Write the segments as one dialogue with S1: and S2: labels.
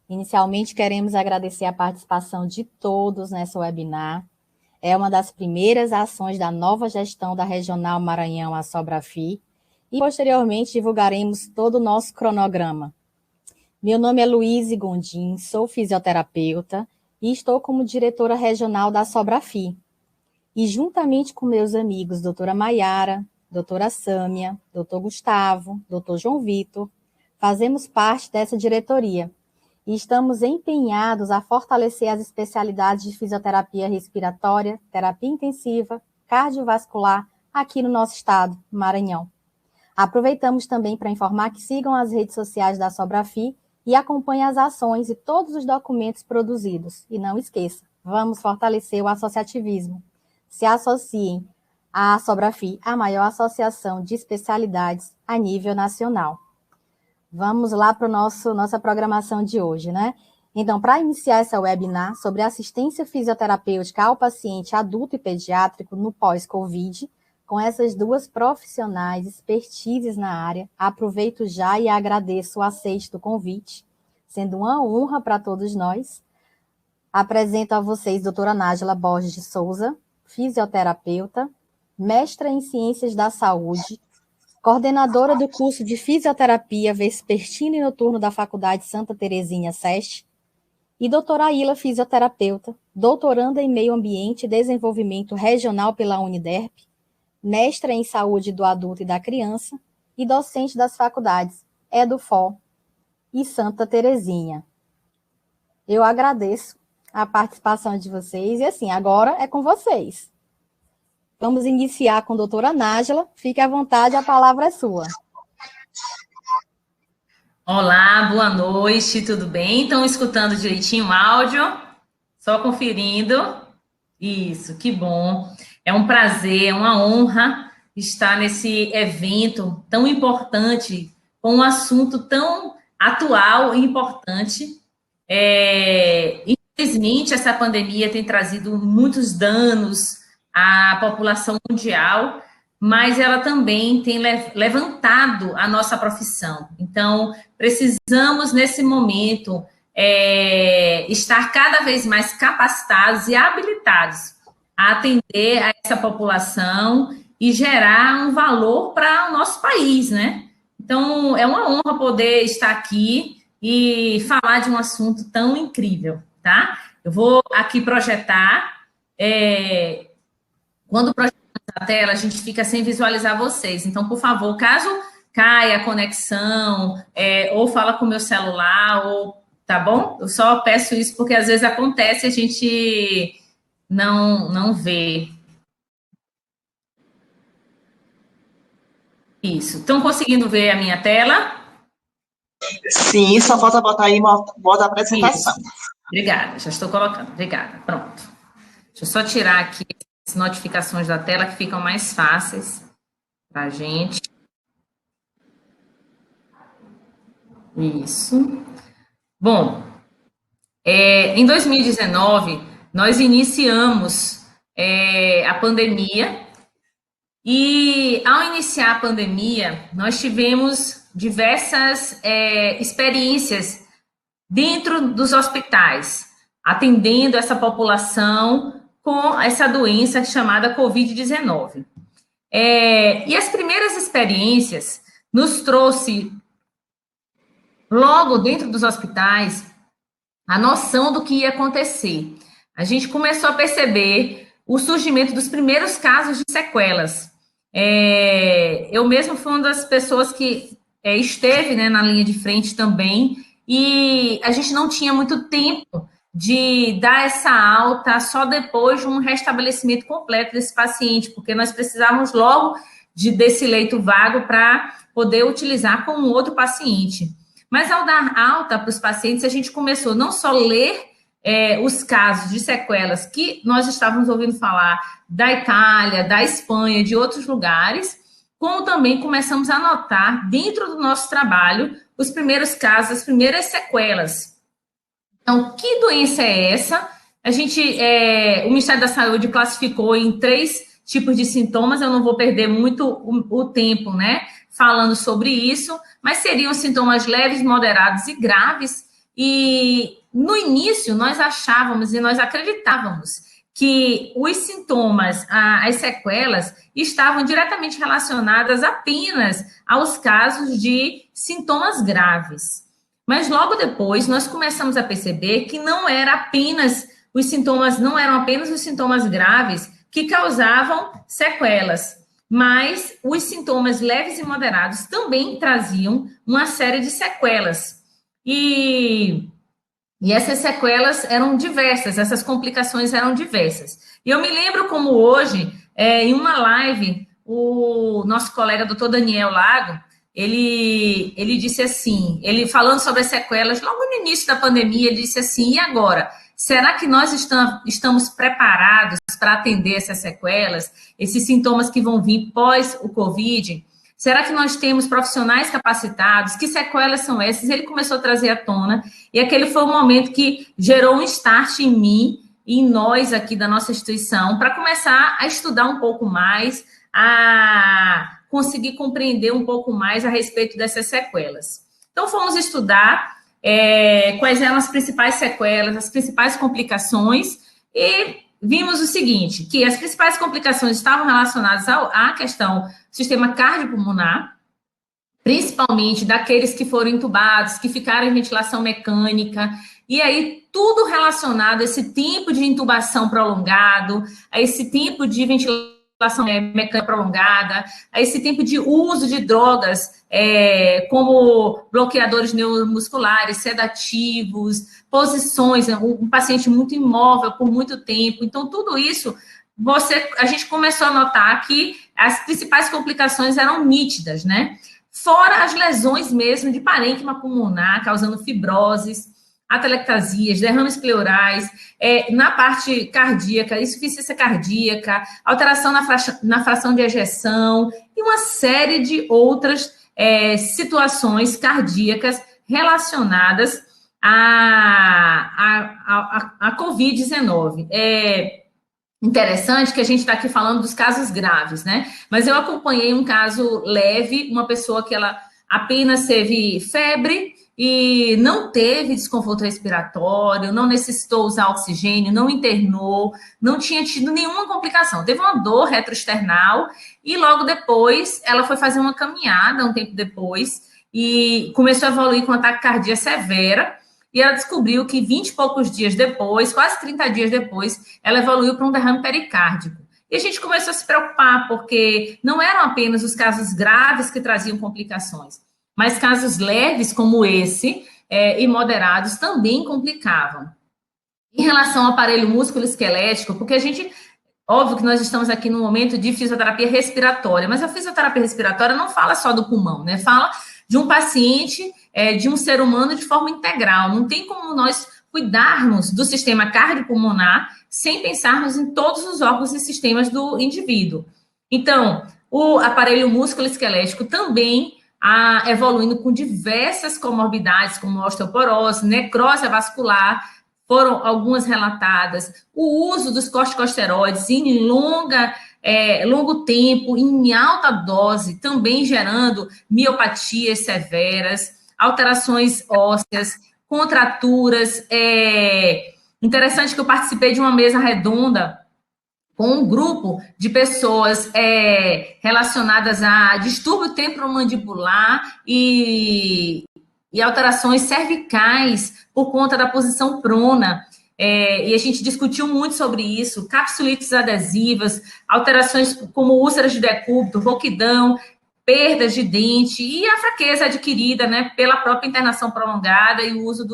S1: Inicialmente, queremos agradecer a participação de todos nessa webinar. É uma das primeiras ações da nova gestão da Regional Maranhão, a Sobrafi, e posteriormente divulgaremos todo o nosso cronograma. Meu nome é Luíse Gondim, sou fisioterapeuta e estou como diretora regional da Sobrafi. E juntamente com meus amigos, doutora Maiara, doutora Sâmia, doutor Gustavo, doutor João Vitor, fazemos parte dessa diretoria e estamos empenhados a fortalecer as especialidades de fisioterapia respiratória, terapia intensiva, cardiovascular aqui no nosso estado, Maranhão. Aproveitamos também para informar que sigam as redes sociais da Sobrafi e acompanhem as ações e todos os documentos produzidos. E não esqueça, vamos fortalecer o associativismo. Se associem à Sobrafi, a maior associação de especialidades a nível nacional. Vamos lá para a nossa programação de hoje, né? Então, para iniciar essa webinar sobre assistência fisioterapêutica ao paciente adulto e pediátrico no pós-Covid, com essas duas profissionais expertises na área, aproveito já e agradeço o aceite do convite, sendo uma honra para todos nós. Apresento a vocês a doutora Nájila Borges de Souza, fisioterapeuta, mestra em Ciências da Saúde, coordenadora do curso de Fisioterapia Vespertino e Noturno da Faculdade Santa Terezinha SESC, e doutora Aila, fisioterapeuta, doutoranda em Meio Ambiente e Desenvolvimento Regional pela Uniderp, mestra em Saúde do Adulto e da Criança e docente das faculdades EduFol e Santa Terezinha. Eu agradeço a participação de vocês e, assim, agora é com vocês. Vamos iniciar com a doutora Nájila. Fique à vontade, a palavra é sua.
S2: Olá, boa noite, tudo bem? Estão escutando direitinho o áudio? Só conferindo? Isso, que bom. É um prazer, é uma honra estar nesse evento tão importante, com um assunto tão atual e importante. Infelizmente, essa pandemia tem trazido muitos danos à população mundial, mas ela também tem levantado a nossa profissão. Então, precisamos, nesse momento, estar cada vez mais capacitados e habilitados a atender a essa população e gerar um valor para o nosso país, né? Então, é uma honra poder estar aqui e falar de um assunto tão incrível, tá? Eu vou aqui projetar. Quando projetamos a tela, a gente fica sem visualizar vocês. Então, por favor, caso caia a conexão, ou fala com o meu celular, ou tá bom? Eu só peço isso porque às vezes acontece e a gente não vê. Isso. Estão conseguindo ver a minha tela?
S3: Sim, só falta botar aí modo apresentação.
S2: Isso. Obrigada, já estou colocando. Obrigada, pronto. Deixa eu só tirar aqui as notificações da tela que ficam mais fáceis para a gente. Isso. Bom, em 2019, nós iniciamos a pandemia e, ao iniciar a pandemia, nós tivemos diversas experiências dentro dos hospitais, atendendo essa população com essa doença chamada Covid-19. E as primeiras experiências nos trouxe, logo dentro dos hospitais, a noção do que ia acontecer. A gente começou a perceber o surgimento dos primeiros casos de sequelas. Eu mesmo fui uma das pessoas que esteve, né, na linha de frente também, e a gente não tinha muito tempo de dar essa alta só depois de um restabelecimento completo desse paciente, porque nós precisávamos logo desse leito vago para poder utilizar com um outro paciente. Mas ao dar alta para os pacientes, a gente começou não só a ler os casos de sequelas que nós estávamos ouvindo falar da Itália, da Espanha, de outros lugares, como também começamos a notar dentro do nosso trabalho os primeiros casos, as primeiras sequelas. Então, que doença é essa? O Ministério da Saúde classificou em 3 tipos de sintomas, eu não vou perder muito o tempo, né, falando sobre isso, mas seriam sintomas leves, moderados e graves, E no início nós achávamos e nós acreditávamos que os sintomas, as sequelas, estavam diretamente relacionadas apenas aos casos de sintomas graves. Mas logo depois nós começamos a perceber que não eram apenas os sintomas graves que causavam sequelas, mas os sintomas leves e moderados também traziam uma série de sequelas. E essas sequelas eram diversas, essas complicações eram diversas. E eu me lembro como hoje, em uma live, o nosso colega doutor Daniel Lago, ele disse assim, ele falando sobre as sequelas, logo no início da pandemia, ele disse assim, e agora? Será que nós estamos preparados para atender essas sequelas, esses sintomas que vão vir pós o Covid? Será que nós temos profissionais capacitados? Que sequelas são essas? Ele começou a trazer à tona, e aquele foi o momento que gerou um start em mim e em nós aqui da nossa instituição, para começar a estudar um pouco mais, a conseguir compreender um pouco mais a respeito dessas sequelas. Então, fomos estudar quais eram as principais sequelas, as principais complicações, e vimos o seguinte, que as principais complicações estavam relacionadas à questão do sistema cardiopulmonar, principalmente daqueles que foram intubados, que ficaram em ventilação mecânica, e aí tudo relacionado a esse tempo de intubação prolongado, a esse tempo de ventilação mecânica prolongada, a esse tempo de uso de drogas, como bloqueadores neuromusculares, sedativos, posições, um paciente muito imóvel por muito tempo. Então, tudo isso, a gente começou a notar que as principais complicações eram nítidas, né? Fora as lesões mesmo de parênquima pulmonar, causando fibroses, atelectasias, derrames pleurais, na parte cardíaca, insuficiência cardíaca, alteração na fração de ejeção e uma série de outras situações cardíacas relacionadas à Covid-19. É interessante que a gente está aqui falando dos casos graves, né? Mas eu acompanhei um caso leve, uma pessoa que ela apenas teve febre e não teve desconforto respiratório, não necessitou usar oxigênio, não internou, não tinha tido nenhuma complicação. Teve uma dor retroesternal e logo depois ela foi fazer uma caminhada, um tempo depois, e começou a evoluir com ataque cardíaco severa, e ela descobriu que 20 e poucos dias depois, quase 30 dias depois, ela evoluiu para um derrame pericárdico. E a gente começou a se preocupar, porque não eram apenas os casos graves que traziam complicações, mas casos leves como esse e moderados também complicavam. Em relação ao aparelho músculo-esquelético, porque a gente, óbvio que nós estamos aqui no momento de fisioterapia respiratória, mas a fisioterapia respiratória não fala só do pulmão, né? Fala de um paciente, de um ser humano de forma integral. Não tem como nós cuidarmos do sistema cardiopulmonar sem pensarmos em todos os órgãos e sistemas do indivíduo. Então, o aparelho músculo-esquelético também evoluindo com diversas comorbidades, como osteoporose, necrose vascular, foram algumas relatadas, o uso dos corticosteroides em longo tempo, em alta dose, também gerando miopatias severas, alterações ósseas, contraturas. Interessante que eu participei de uma mesa redonda com um grupo de pessoas relacionadas a distúrbio temporomandibular e alterações cervicais por conta da posição prona. E a gente discutiu muito sobre isso, capsulites adesivas, alterações como úlceras de decúbito, rouquidão, perdas de dente e a fraqueza adquirida, né, pela própria internação prolongada e o uso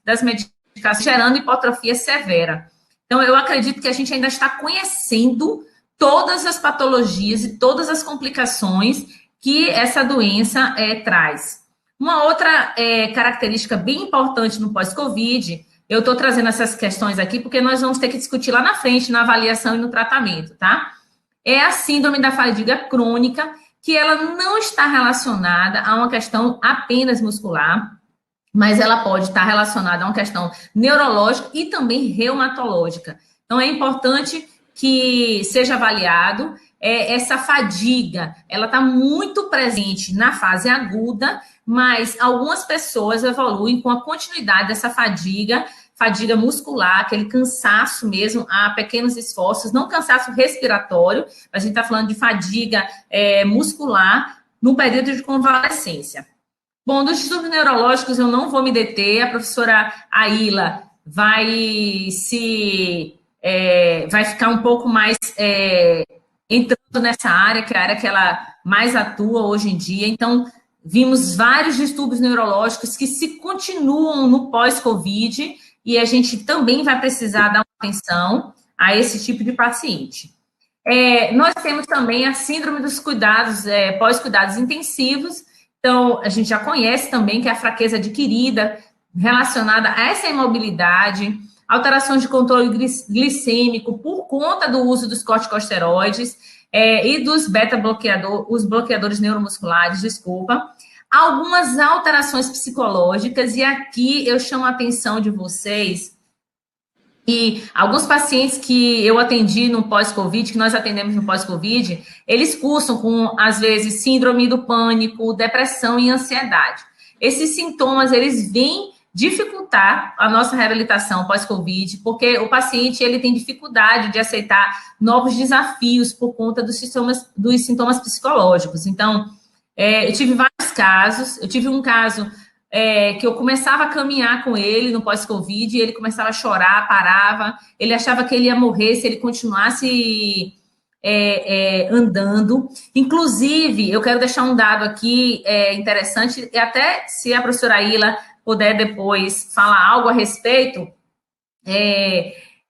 S2: das medicações, gerando hipotrofia severa. Então, eu acredito que a gente ainda está conhecendo todas as patologias e todas as complicações que essa doença traz. Uma outra característica bem importante no pós-Covid, eu estou trazendo essas questões aqui porque nós vamos ter que discutir lá na frente, na avaliação e no tratamento, tá? É a síndrome da fadiga crônica, que ela não está relacionada a uma questão apenas muscular, mas ela pode estar relacionada a uma questão neurológica e também reumatológica. Então, é importante que seja avaliado. essa fadiga, ela está muito presente na fase aguda, mas algumas pessoas evoluem com a continuidade dessa fadiga muscular, aquele cansaço mesmo, a pequenos esforços, não cansaço respiratório, a gente está falando de fadiga muscular no período de convalescência. Bom, dos distúrbios neurológicos eu não vou me deter, a professora Aila vai ficar um pouco mais entrando nessa área, que é a área que ela mais atua hoje em dia. Então, vimos vários distúrbios neurológicos que se continuam no pós-Covid e a gente também vai precisar dar atenção a esse tipo de paciente. Nós temos também a síndrome dos cuidados, pós-cuidados intensivos. Então, a gente já conhece também que é a fraqueza adquirida relacionada a essa imobilidade, alterações de controle glicêmico por conta do uso dos corticosteroides e dos os bloqueadores neuromusculares, algumas alterações psicológicas, e aqui eu chamo a atenção de vocês, e alguns pacientes que eu atendi no pós-Covid, que nós atendemos no pós-Covid, eles cursam com, às vezes, síndrome do pânico, depressão e ansiedade. Esses sintomas, eles vêm dificultar a nossa reabilitação pós-Covid, porque o paciente ele tem dificuldade de aceitar novos desafios por conta dos sintomas psicológicos. Então, eu tive vários casos, eu tive um caso que eu começava a caminhar com ele no pós-Covid, e ele começava a chorar, parava, ele achava que ele ia morrer se ele continuasse andando. Inclusive, eu quero deixar um dado aqui interessante, e até se a professora Aila puder depois falar algo a respeito,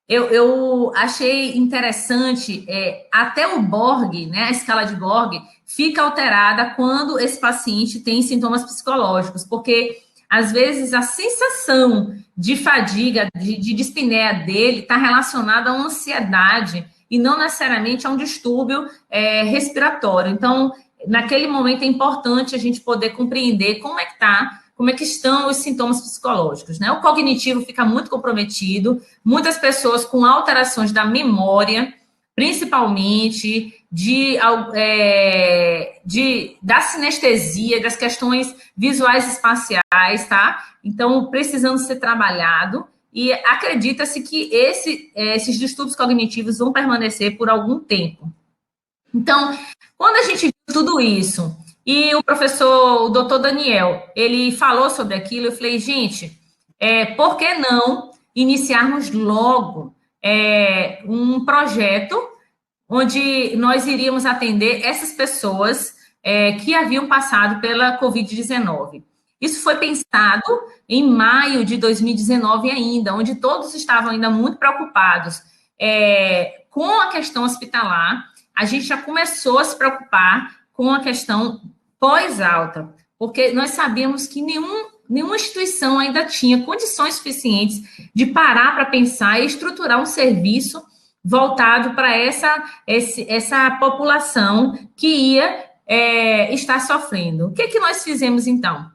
S2: eu achei interessante, até o Borg, né, a escala de Borg, fica alterada quando esse paciente tem sintomas psicológicos, porque, às vezes, a sensação de fadiga, de dispneia dele está relacionada a uma ansiedade e não necessariamente a um distúrbio respiratório. Então, naquele momento é importante a gente poder compreender como é que estão os sintomas psicológicos, né? O cognitivo fica muito comprometido, muitas pessoas com alterações da memória, principalmente da sinestesia, das questões visuais e espaciais, tá? Então, precisando ser trabalhado, e acredita-se que esses distúrbios cognitivos vão permanecer por algum tempo. Então, quando a gente viu tudo isso, e o doutor Daniel, ele falou sobre aquilo, eu falei, gente, por que não iniciarmos logo um projeto onde nós iríamos atender essas pessoas que haviam passado pela Covid-19. Isso foi pensado em maio de 2019 ainda, onde todos estavam ainda muito preocupados com a questão hospitalar. A gente já começou a se preocupar com a questão pós-alta, porque nós sabíamos que nenhuma instituição ainda tinha condições suficientes de parar para pensar e estruturar um serviço voltado para essa população que ia estar sofrendo. O que nós fizemos, então?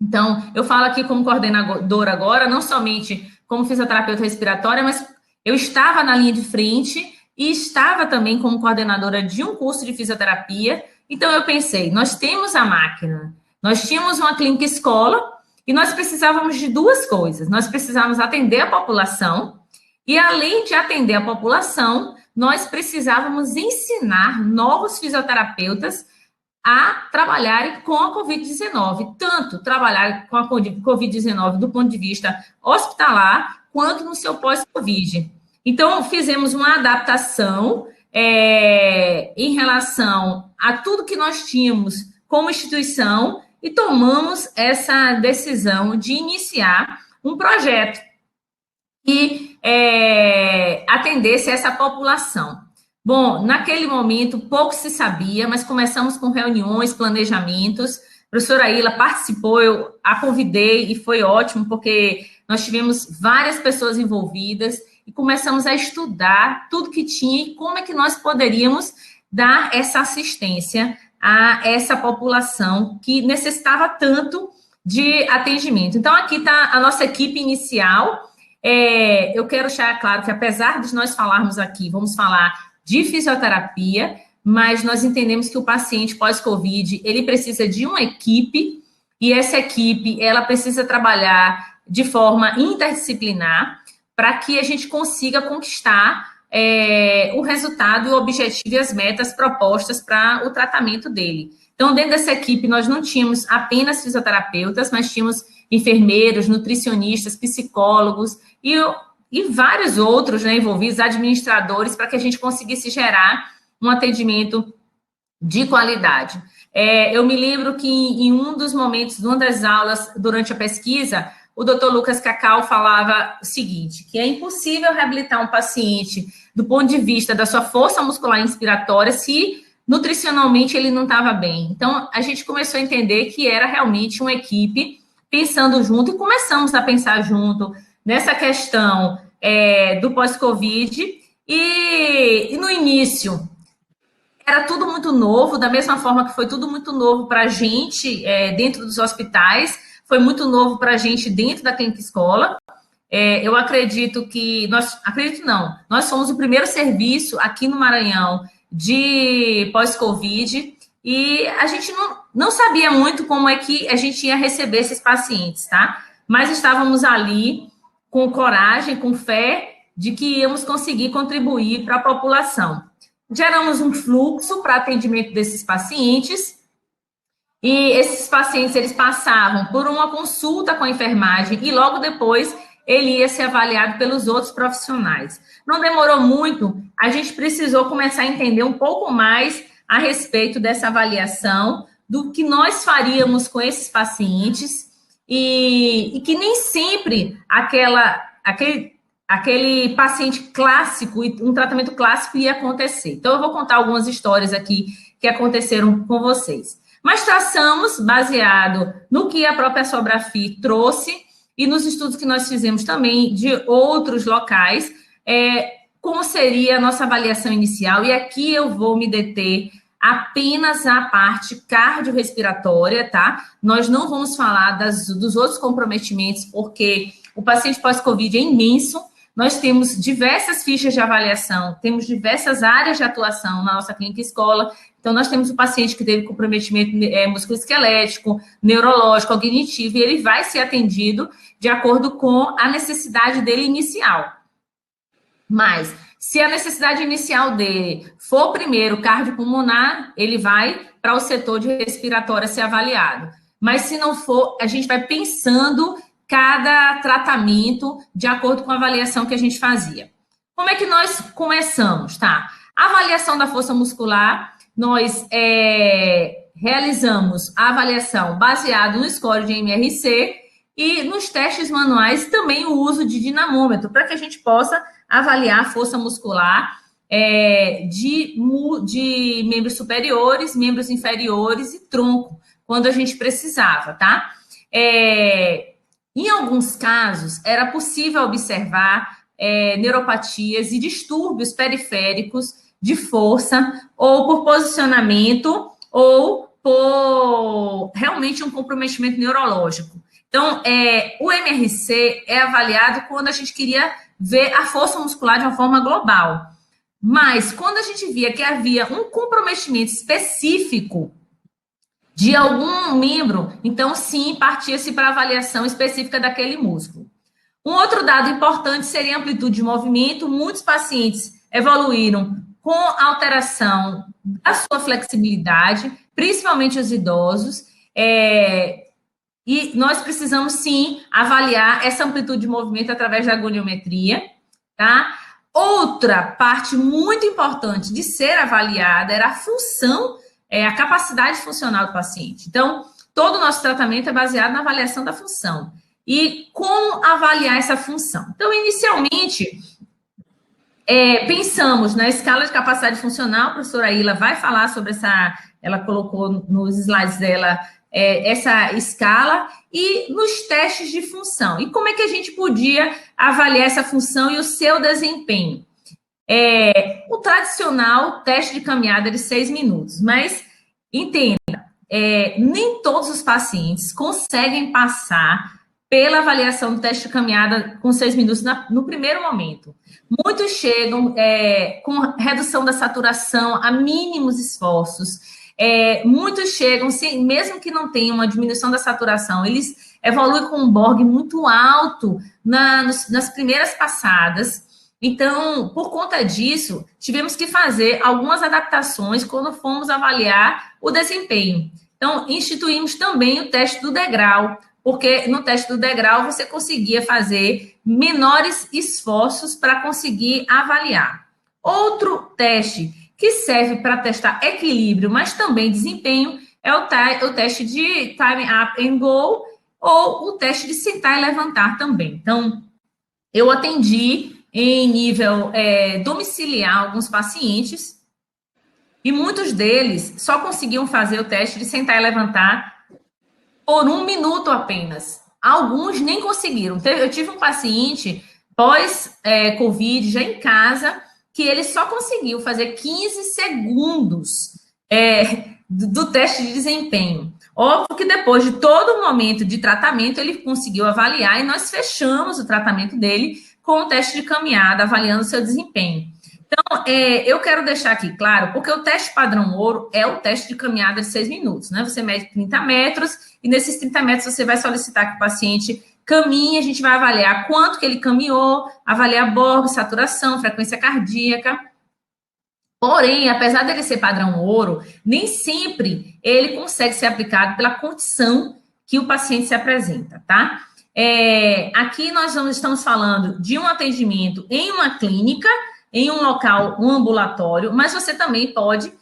S2: Então, eu falo aqui como coordenadora agora, não somente como fisioterapeuta respiratória, mas eu estava na linha de frente e estava também como coordenadora de um curso de fisioterapia. Então, eu pensei, nós temos a máquina, nós tínhamos uma clínica escola e nós precisávamos de duas coisas. Nós precisávamos atender a população e, além de atender a população, nós precisávamos ensinar novos fisioterapeutas a trabalharem com a Covid-19, tanto trabalhar com a Covid-19 do ponto de vista hospitalar, quanto no seu pós-Covid. Então, fizemos uma adaptação em relação a tudo que nós tínhamos como instituição e tomamos essa decisão de iniciar um projeto que atendesse essa população. Bom, naquele momento, pouco se sabia, mas começamos com reuniões, planejamentos. A professora Aila participou, eu a convidei e foi ótimo, porque nós tivemos várias pessoas envolvidas e começamos a estudar tudo que tinha e como é que nós poderíamos dar essa assistência a essa população que necessitava tanto de atendimento. Então, aqui está a nossa equipe inicial. Eu quero deixar claro que, apesar de nós falarmos aqui, vamos falar de fisioterapia, mas nós entendemos que o paciente pós-Covid, ele precisa de uma equipe, e essa equipe, ela precisa trabalhar de forma interdisciplinar para que a gente consiga conquistar o resultado, o objetivo e as metas propostas para o tratamento dele. Então, dentro dessa equipe, nós não tínhamos apenas fisioterapeutas, mas tínhamos enfermeiros, nutricionistas, psicólogos e vários outros, né, envolvidos, administradores, para que a gente conseguisse gerar um atendimento de qualidade. Eu me lembro que em um dos momentos, numa das aulas, durante a pesquisa, o doutor Lucas Cacau falava o seguinte, que é impossível reabilitar um paciente do ponto de vista da sua força muscular inspiratória se nutricionalmente ele não estava bem. Então, a gente começou a entender que era realmente uma equipe pensando junto, e começamos a pensar junto nessa questão do pós-Covid, e no início era tudo muito novo, da mesma forma que foi tudo muito novo para a gente dentro dos hospitais, foi muito novo para a gente dentro da clínica escola. Eu acredito que, nós somos o primeiro serviço aqui no Maranhão de pós-Covid, e a gente não sabia muito como é que a gente ia receber esses pacientes, tá? Mas estávamos ali com coragem, com fé de que íamos conseguir contribuir para a população. Geramos um fluxo para atendimento desses pacientes, e esses pacientes, eles passavam por uma consulta com a enfermagem, e logo depois ele ia ser avaliado pelos outros profissionais. Não demorou muito, a gente precisou começar a entender um pouco mais a respeito dessa avaliação, do que nós faríamos com esses pacientes, e que nem sempre aquele paciente clássico, um tratamento clássico ia acontecer. Então, eu vou contar algumas histórias aqui que aconteceram com vocês. Mas traçamos, baseado no que a própria Sobrafi trouxe e nos estudos que nós fizemos também de outros locais, como seria a nossa avaliação inicial. E aqui eu vou me deter apenas a parte cardiorrespiratória, tá? Nós não vamos falar dos outros comprometimentos, porque o paciente pós-Covid é imenso. Nós temos diversas fichas de avaliação, temos diversas áreas de atuação na nossa clínica escola. Então, nós temos o paciente que teve comprometimento musculoesquelético, neurológico, cognitivo, e ele vai ser atendido de acordo com a necessidade dele inicial. Mas, se a necessidade inicial dele for primeiro cardiopulmonar, ele vai para o setor de respiratória ser avaliado. Mas, se não for, a gente vai pensando cada tratamento de acordo com a avaliação que a gente fazia. Como é que nós começamos, tá? A avaliação da força muscular, nós realizamos a avaliação baseada no score de MRC, e nos testes manuais também o uso de dinamômetro, para que a gente possa avaliar a força muscular de membros superiores, membros inferiores e tronco, quando a gente precisava, tá? Em alguns casos, era possível observar neuropatias e distúrbios periféricos de força, ou por posicionamento, ou por realmente um comprometimento neurológico. Então, o MRC é avaliado quando a gente queria ver a força muscular de uma forma global. Mas, quando a gente via que havia um comprometimento específico de algum membro, então, sim, partia-se para avaliação específica daquele músculo. Um outro dado importante seria a amplitude de movimento. Muitos pacientes evoluíram com alteração da sua flexibilidade, principalmente os idosos, e nós precisamos, sim, avaliar essa amplitude de movimento através da goniometria, tá? Outra parte muito importante de ser avaliada era a função, a capacidade funcional do paciente. Então, todo o nosso tratamento é baseado na avaliação da função. E como avaliar essa função? Então, inicialmente, pensamos na escala de capacidade funcional. A professora Ila vai falar sobre ela colocou nos slides dela essa escala, e nos testes de função. E como é que a gente podia avaliar essa função e o seu desempenho? O tradicional teste de caminhada de 6 minutos, mas entenda, nem todos os pacientes conseguem passar pela avaliação do teste de caminhada com 6 minutos no primeiro momento. Muitos chegam com redução da saturação a mínimos esforços. Muitos chegam, mesmo que não tenham uma diminuição da saturação, eles evoluem com um Borg muito alto nas primeiras passadas. Então, por conta disso, tivemos que fazer algumas adaptações quando fomos avaliar o desempenho. Então, instituímos também o teste do degrau, porque no teste do degrau você conseguia fazer menores esforços para conseguir avaliar. Outro teste que serve para testar equilíbrio, mas também desempenho, é o teste de time up and go, ou o teste de sentar e levantar também. Então, eu atendi em nível domiciliar alguns pacientes, e muitos deles só conseguiam fazer o teste de sentar e levantar por 1 minuto apenas. Alguns nem conseguiram. Eu tive um paciente pós-Covid, já em casa, que ele só conseguiu fazer 15 segundos do teste de desempenho. Óbvio que depois de todo o momento de tratamento, ele conseguiu avaliar e nós fechamos o tratamento dele com o teste de caminhada, avaliando o seu desempenho. Então, eu quero deixar aqui claro, porque o teste padrão ouro é o teste de caminhada de 6 minutos, né? Você mede 30 metros e nesses 30 metros você vai solicitar que o paciente caminhe, a gente vai avaliar quanto que ele caminhou, avaliar Borg, saturação, frequência cardíaca. Porém, apesar dele ser padrão ouro, nem sempre ele consegue ser aplicado pela condição que o paciente se apresenta, tá? Aqui nós estamos falando de um atendimento em uma clínica, em um local, um ambulatório, mas você também pode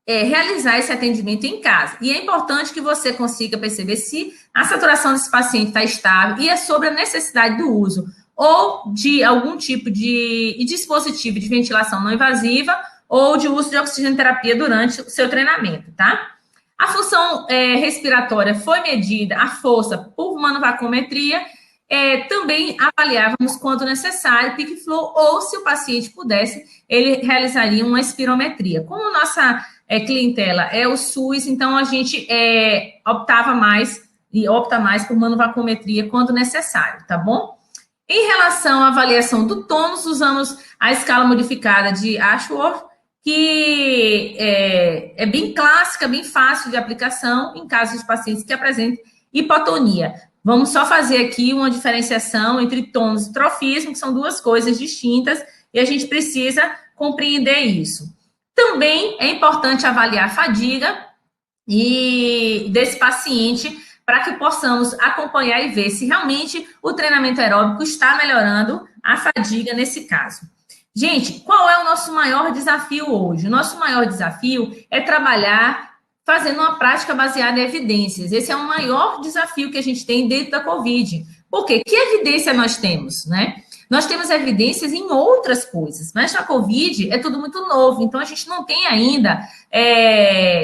S2: realizar esse atendimento em casa. E é importante que você consiga perceber se a saturação desse paciente está estável e é sobre a necessidade do uso ou de algum tipo de dispositivo de ventilação não invasiva ou de uso de oxigenoterapia durante o seu treinamento, tá? A função respiratória foi medida, a força por manovacometria, também avaliávamos quando necessário, peak flow, ou se o paciente pudesse, ele realizaria uma espirometria. Como nossa clientela é o SUS, então a gente opta mais por manovacometria quando necessário, tá bom? Em relação à avaliação do tônus, usamos a escala modificada de Ashworth, que é bem clássica, bem fácil de aplicação em casos de pacientes que apresentem hipotonia. Vamos só fazer aqui uma diferenciação entre tônus e trofismo, que são duas coisas distintas, e a gente precisa compreender isso. Também é importante avaliar a fadiga desse paciente para que possamos acompanhar e ver se realmente o treinamento aeróbico está melhorando a fadiga nesse caso. Gente, qual é o nosso maior desafio hoje? O nosso maior desafio é trabalhar fazendo uma prática baseada em evidências. Esse é o maior desafio que a gente tem dentro da COVID. Por quê? Que evidência nós temos, né? Nós temos evidências em outras coisas, mas na COVID é tudo muito novo, então a gente não tem ainda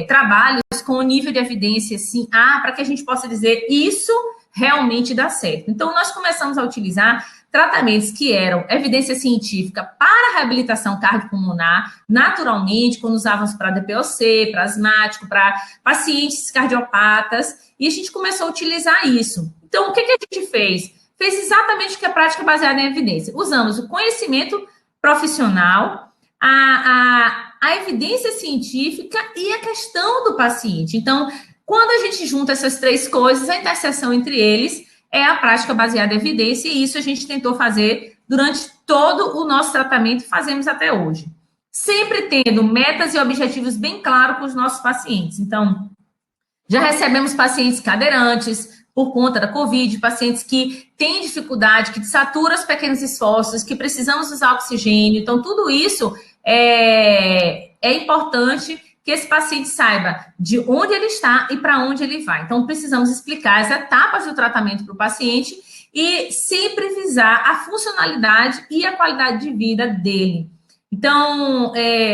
S2: trabalhos com o nível de evidência assim, para que a gente possa dizer isso realmente dá certo. Então, nós começamos a utilizar tratamentos que eram evidência científica para reabilitação cardiopulmonar, naturalmente, quando usávamos para DPOC, para asmático, para pacientes cardiopatas, e a gente começou a utilizar isso. Então, o que a gente fez? Fez exatamente o que é prática baseada em evidência. Usamos o conhecimento profissional, a evidência científica e a questão do paciente. Então, quando a gente junta essas três coisas, a interseção entre eles é a prática baseada em evidência, e isso a gente tentou fazer durante todo o nosso tratamento e fazemos até hoje. Sempre tendo metas e objetivos bem claros com os nossos pacientes. Então, já recebemos pacientes cadeirantes por conta da COVID, pacientes que têm dificuldade, que saturam os pequenos esforços, que precisamos usar oxigênio. Então, tudo isso é importante que esse paciente saiba de onde ele está e para onde ele vai. Então, precisamos explicar as etapas do tratamento para o paciente e sempre visar a funcionalidade e a qualidade de vida dele. Então,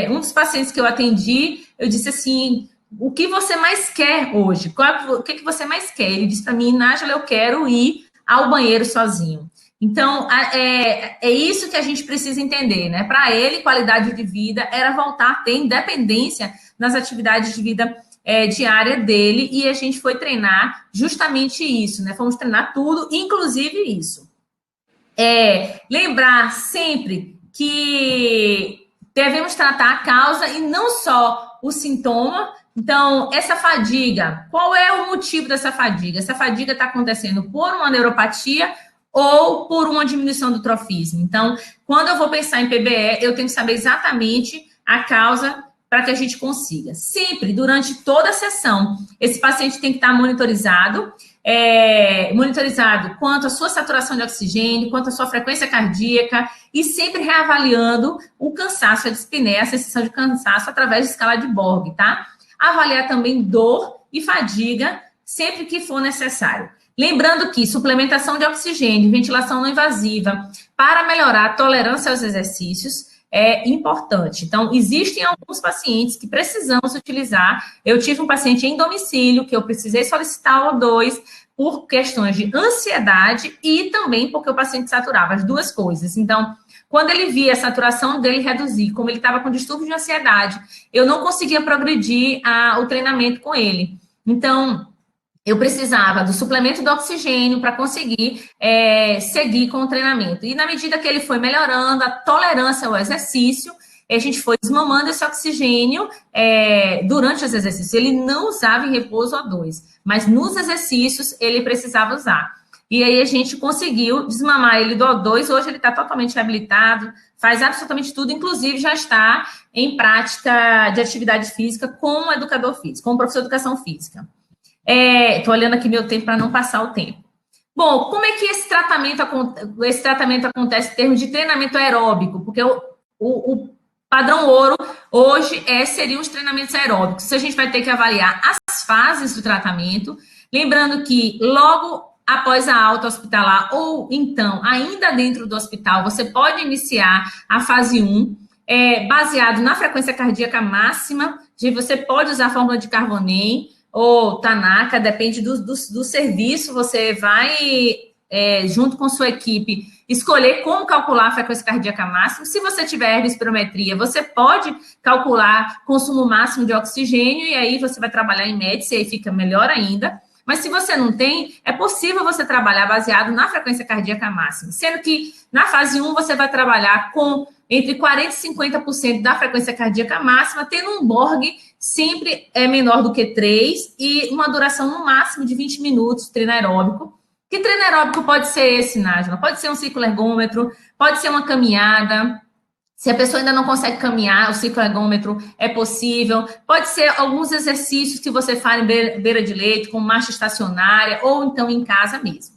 S2: um dos pacientes que eu atendi, eu disse assim, o que você mais quer hoje? O que você mais quer? Ele disse para mim, Nájila, eu quero ir ao banheiro sozinho. Então, é isso que a gente precisa entender, né? Para ele, qualidade de vida era voltar a ter independência nas atividades de vida diária dele, e a gente foi treinar justamente isso, né? Fomos treinar tudo, inclusive isso. Lembrar sempre que devemos tratar a causa e não só o sintoma. Então, essa fadiga, qual é o motivo dessa fadiga? Essa fadiga está acontecendo por uma neuropatia ou por uma diminuição do trofismo. Então, quando eu vou pensar em PBE, eu tenho que saber exatamente a causa para que a gente consiga. Sempre, durante toda a sessão, esse paciente tem que estar monitorizado quanto à sua saturação de oxigênio, quanto à sua frequência cardíaca, e sempre reavaliando o cansaço, a dispneia, a sensação de cansaço através de escala de Borg, tá? Avaliar também dor e fadiga sempre que for necessário. Lembrando que suplementação de oxigênio, ventilação não invasiva, para melhorar a tolerância aos exercícios, é importante. Então, existem alguns pacientes que precisamos utilizar. Eu tive um paciente em domicílio que eu precisei solicitar o O2 por questões de ansiedade e também porque o paciente saturava, as duas coisas. Então, quando ele via a saturação dele reduzir, como ele estava com distúrbio de ansiedade, eu não conseguia progredir o treinamento com ele. Então, eu precisava do suplemento do oxigênio para conseguir seguir com o treinamento. E na medida que ele foi melhorando a tolerância ao exercício, a gente foi desmamando esse oxigênio durante os exercícios. Ele não usava em repouso O2, mas nos exercícios ele precisava usar. E aí a gente conseguiu desmamar ele do O2, hoje ele está totalmente reabilitado, faz absolutamente tudo, inclusive já está em prática de atividade física com o educador físico, com o professor de educação física. Estou olhando aqui meu tempo para não passar o tempo. Bom, como é que esse tratamento acontece em termos de treinamento aeróbico? Porque o padrão ouro hoje seriam os treinamentos aeróbicos. A gente vai ter que avaliar as fases do tratamento, lembrando que logo após a alta hospitalar ou então ainda dentro do hospital, você pode iniciar a fase 1, baseado na frequência cardíaca máxima, você pode usar a fórmula de Carbonem ou Tanaka, depende do serviço, você vai, junto com sua equipe, escolher como calcular a frequência cardíaca máxima. Se você tiver ergospirometria, você pode calcular consumo máximo de oxigênio, e aí você vai trabalhar em médici, e aí fica melhor ainda. Mas se você não tem, é possível você trabalhar baseado na frequência cardíaca máxima, sendo que na fase 1 você vai trabalhar com entre 40% e 50% da frequência cardíaca máxima, tendo um Borg sempre menor do que 3 e uma duração no máximo de 20 minutos de treino aeróbico. Que treino aeróbico pode ser esse, Nájila? Pode ser um cicloergômetro, pode ser uma caminhada. Se a pessoa ainda não consegue caminhar, o cicloergômetro é possível. Pode ser alguns exercícios que você faz em beira de leito, como marcha estacionária, ou então em casa mesmo.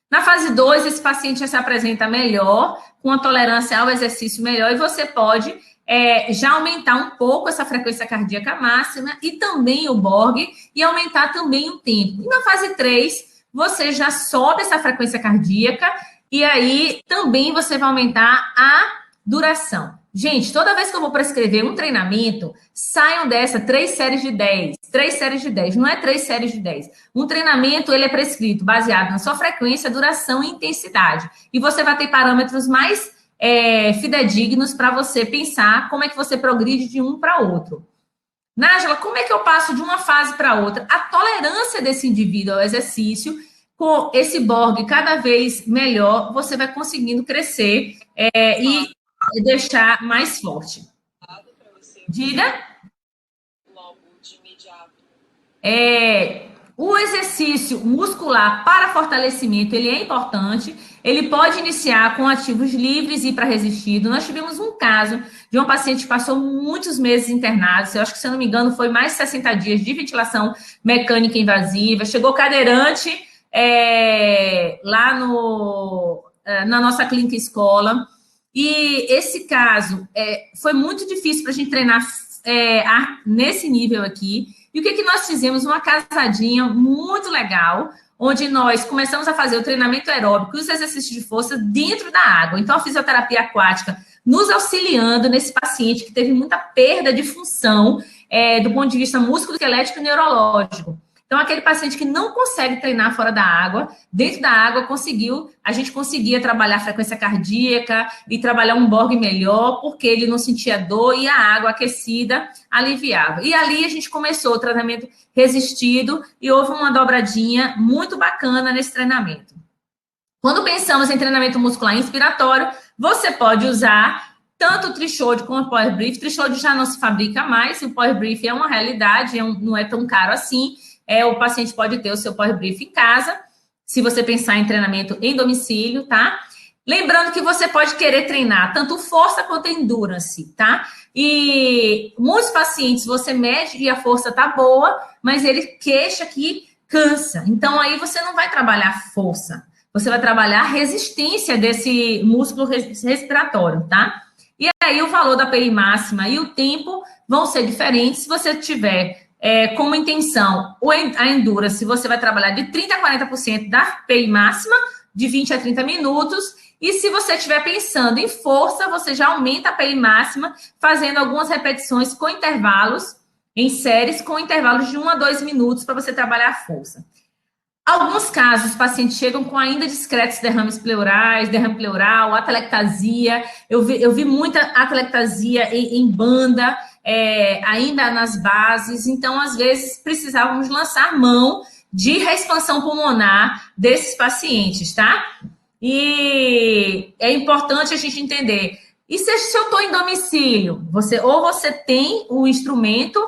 S2: Na fase 2, esse paciente já se apresenta melhor, com a tolerância ao exercício melhor, e você pode já aumentar um pouco essa frequência cardíaca máxima e também o Borg, e aumentar também o tempo. E na fase 3, você já sobe essa frequência cardíaca, e aí também você vai aumentar a duração. Gente, toda vez que eu vou prescrever um treinamento, saiam dessa 3 séries de 10. 3 séries de 10, não é 3 séries de 10. Um treinamento, ele é prescrito baseado na sua frequência, duração e intensidade. E você vai ter parâmetros mais fidedignos para você pensar como é que você progride de um para outro. Nájila, como é que eu passo de uma fase para outra? A tolerância desse indivíduo ao exercício, com esse Borg cada vez melhor, você vai conseguindo crescer e deixar mais forte. Diga.
S4: Logo de imediato.
S2: O exercício muscular para fortalecimento, ele é importante. Ele pode iniciar com ativos livres e para resistido. Nós tivemos um caso de uma paciente que passou muitos meses internada. Eu acho que, se eu não me engano, foi mais de 60 dias de ventilação mecânica invasiva. Chegou cadeirante lá na nossa clínica escola. E esse caso foi muito difícil para a gente treinar nesse nível aqui. E o que nós fizemos? Uma casadinha muito legal, onde nós começamos a fazer o treinamento aeróbico e os exercícios de força dentro da água. Então, a fisioterapia aquática nos auxiliando nesse paciente que teve muita perda de função do ponto de vista músculo-esquelético e neurológico. Então, aquele paciente que não consegue treinar fora da água, dentro da água, a gente conseguia trabalhar a frequência cardíaca e trabalhar um Borg melhor, porque ele não sentia dor e a água aquecida aliviava. E ali a gente começou o treinamento resistido e houve uma dobradinha muito bacana nesse treinamento. Quando pensamos em treinamento muscular inspiratório, você pode usar tanto o Trichode como o Power Brief. Trichode já não se fabrica mais, o Power Brief é uma realidade, não é tão caro assim. O paciente pode ter o seu Power Brief em casa, se você pensar em treinamento em domicílio, tá? Lembrando que você pode querer treinar tanto força quanto endurance, tá? E muitos pacientes você mede e a força tá boa, mas ele queixa que cansa. Então, aí você não vai trabalhar força, você vai trabalhar a resistência desse músculo respiratório, tá? E aí o valor da PI máxima e o tempo vão ser diferentes se você tiver como intenção a endurance, você vai trabalhar de 30% a 40% da PI máxima, de 20 a 30 minutos, e se você estiver pensando em força, você já aumenta a PI máxima, fazendo algumas repetições com intervalos, em séries, com intervalos de 1 a 2 minutos para você trabalhar a força. Alguns casos, os pacientes chegam com ainda discretos derrames pleurais, derrame pleural, atelectasia. Eu vi muita atelectasia em banda, ainda nas bases. Então, às vezes, precisávamos lançar mão de reexpansão pulmonar desses pacientes, tá? E é importante a gente entender. E se eu estou em domicílio? Ou você tem o instrumento,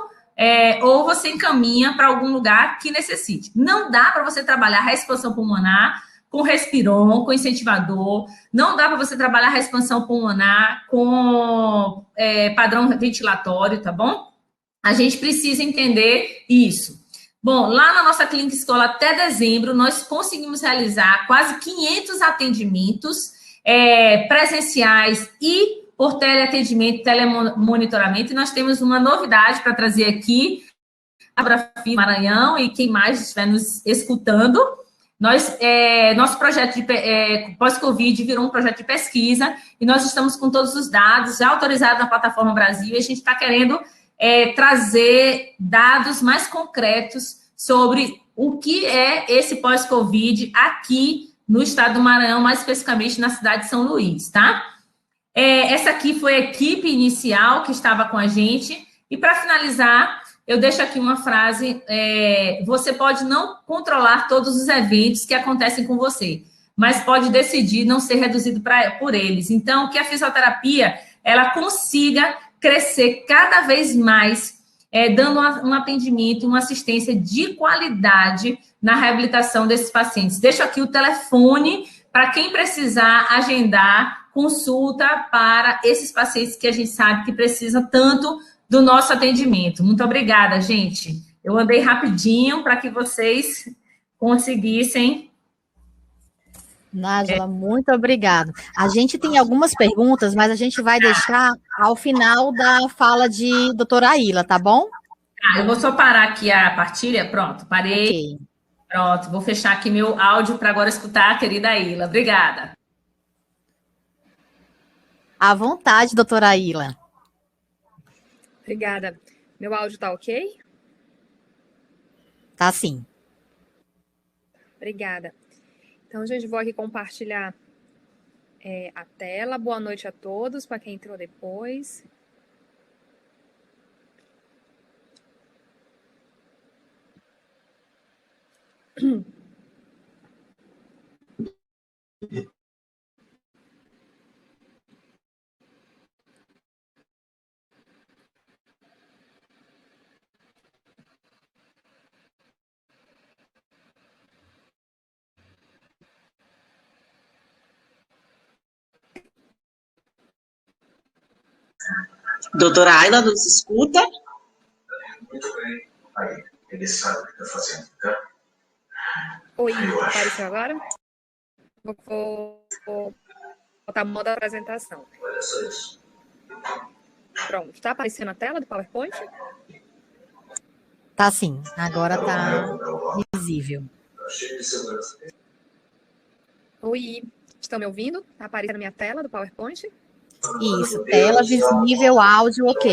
S2: ou você encaminha para algum lugar que necessite. Não dá para você trabalhar a expansão pulmonar com respiron, com incentivador. Não dá para você trabalhar a expansão pulmonar com padrão ventilatório, tá bom? A gente precisa entender isso. Bom, lá na nossa clínica escola, até dezembro, nós conseguimos realizar quase 500 atendimentos presenciais e por teleatendimento, telemonitoramento, e nós temos uma novidade para trazer aqui, a Sobrafy Maranhão, e quem mais estiver nos escutando. Nosso projeto de pós-Covid virou um projeto de pesquisa, e nós estamos com todos os dados já autorizados na plataforma Brasil, e a gente está querendo trazer dados mais concretos sobre o que é esse pós-Covid aqui no estado do Maranhão, mais especificamente na cidade de São Luís, tá? Essa aqui foi a equipe inicial que estava com a gente. E, para finalizar, eu deixo aqui uma frase. Você pode não controlar todos os eventos que acontecem com você, mas pode decidir não ser reduzido por eles. Então, que a fisioterapia ela consiga crescer cada vez mais, dando um atendimento, uma assistência de qualidade na reabilitação desses pacientes. Deixo aqui o telefone para quem precisar agendar consulta para esses pacientes que a gente sabe que precisam tanto do nosso atendimento. Muito obrigada, gente. Eu andei rapidinho para que vocês conseguissem.
S1: Nájila, muito obrigada. A gente tem algumas perguntas, mas a gente vai deixar ao final da fala de doutora Aila, tá bom?
S2: Eu vou só parar aqui a partilha. Pronto, parei.
S1: Okay.
S2: Pronto, vou fechar aqui meu áudio para agora escutar a querida Aila. Obrigada.
S1: À vontade, doutora Aila.
S5: Obrigada. Meu áudio tá ok?
S1: Tá sim.
S5: Obrigada. Então, gente, vou aqui compartilhar a tela. Boa noite a todos, para quem entrou depois.
S3: Doutora Ayla, nos escuta?
S6: Muito bem. Aí, ele sabe o que está fazendo, tá?
S5: Oi, apareceu agora? Vou botar a moda da apresentação.
S6: Olha só isso.
S5: Pronto, está aparecendo a tela do PowerPoint?
S1: Tá sim, agora tá visível.
S6: Tá cheio de segurança.
S5: Oi, estão me ouvindo? Está aparecendo a minha tela do PowerPoint?
S1: Isso, tela visível, áudio ok.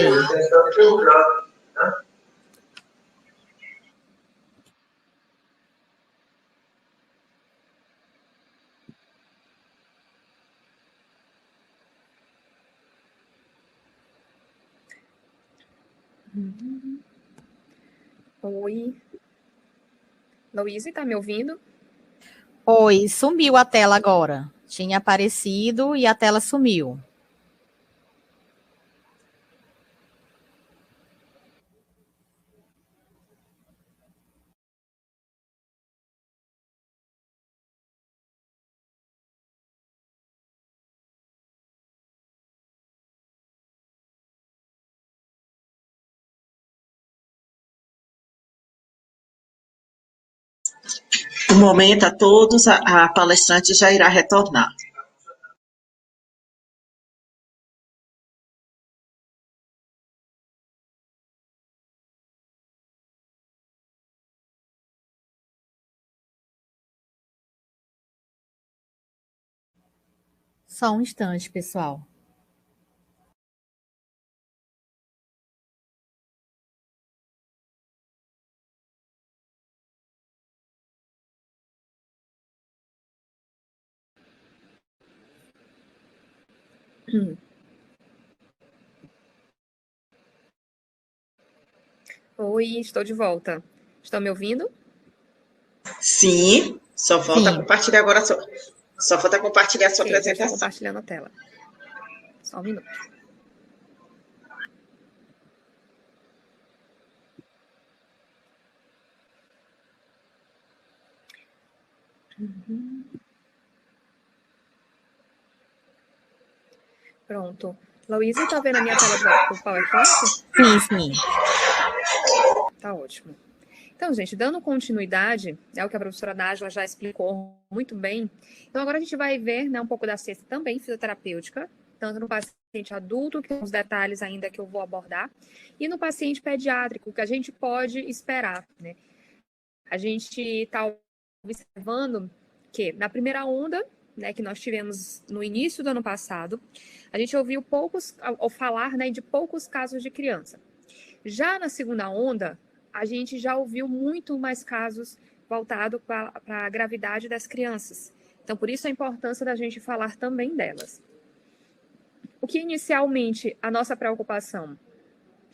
S5: Oi. Louise, tá me ouvindo?
S1: Oi, sumiu a tela agora. Tinha aparecido e a tela sumiu.
S3: No momento, a todos, a palestrante já irá retornar.
S1: Só um instante, pessoal.
S5: Oi, estou de volta. Estão me ouvindo?
S3: Sim, só falta
S1: Sim.
S3: compartilhar agora só falta compartilhar a sua
S5: Ok, já estou
S3: apresentação.
S5: compartilhando a tela. Só um minuto. Pronto. Louise, tá vendo a minha tela do PowerPoint?
S1: Sim.
S5: Tá ótimo. Então, gente, dando continuidade ao que a professora Nájila já explicou muito bem, então agora a gente vai ver, né, um pouco da ciência também fisioterapêutica, tanto no paciente adulto, que tem uns detalhes ainda que eu vou abordar, e no paciente pediátrico, que a gente pode esperar, né? A gente está observando que na primeira onda, né, que nós tivemos no início do ano passado, a gente ouviu ao falar, né, de poucos casos de criança. Já na segunda onda, a gente já ouviu muito mais casos voltados para a gravidade das crianças. Então, por isso a importância da gente falar também delas. O que inicialmente a nossa preocupação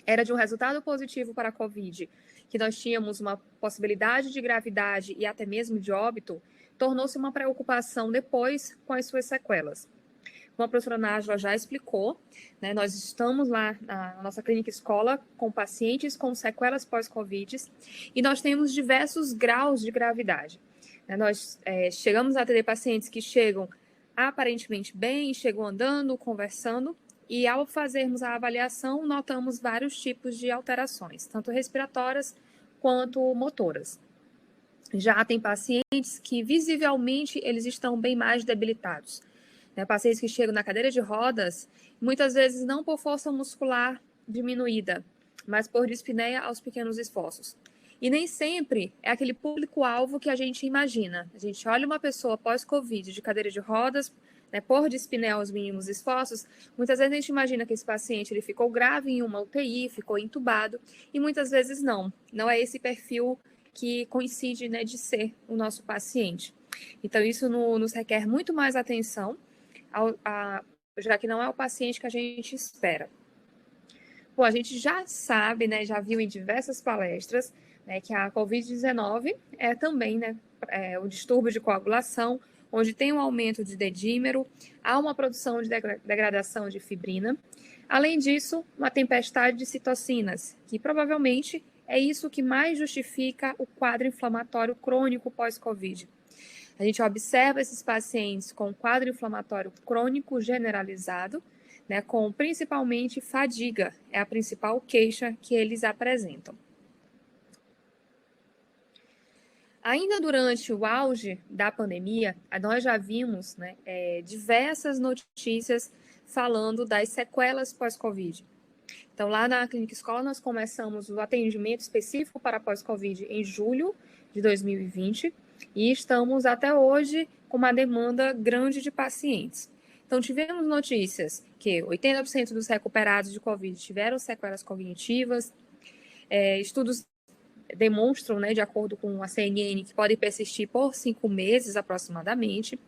S5: era de um resultado positivo para a COVID, que nós tínhamos uma possibilidade de gravidade e até mesmo de óbito, tornou-se uma preocupação depois com as suas sequelas. Como a professora Nájila já explicou, né, nós estamos lá na nossa clínica escola com pacientes com sequelas pós-Covid e nós temos diversos graus de gravidade. Nós chegamos a ter pacientes que chegam aparentemente bem, chegam andando, conversando, e ao fazermos a avaliação, notamos vários tipos de alterações, tanto respiratórias quanto motoras. Já tem pacientes que visivelmente eles estão bem mais debilitados. Pacientes que chegam na cadeira de rodas, muitas vezes não por força muscular diminuída, mas por dispneia aos pequenos esforços. E nem sempre é aquele público-alvo que a gente imagina. A gente olha uma pessoa pós-Covid de cadeira de rodas, né, por dispneia aos mínimos esforços, muitas vezes a gente imagina que esse paciente ele ficou grave em uma UTI, ficou entubado, e muitas vezes não. Não é esse perfil que coincide, né, de ser o nosso paciente. Então, isso nos requer muito mais atenção, já que não é o paciente que a gente espera. Bom, a gente já sabe, né, já viu em diversas palestras, né, que a COVID-19 é também, né, o distúrbio de coagulação, onde tem um aumento de dedímero, há uma produção de degradação de fibrina. Além disso, uma tempestade de citocinas, que provavelmente é isso que mais justifica o quadro inflamatório crônico pós-Covid. A gente observa esses pacientes com quadro inflamatório crônico generalizado, né, com principalmente fadiga, é a principal queixa que eles apresentam. Ainda durante o auge da pandemia, nós já vimos, né, diversas notícias falando das sequelas pós-Covid. Então, lá na Clínica Escola, nós começamos o atendimento específico para pós-Covid em julho de 2020 e estamos até hoje com uma demanda grande de pacientes. Então, tivemos notícias que 80% dos recuperados de Covid tiveram sequelas cognitivas, estudos demonstram, né, de acordo com a CNN, que podem persistir por 5 meses aproximadamente.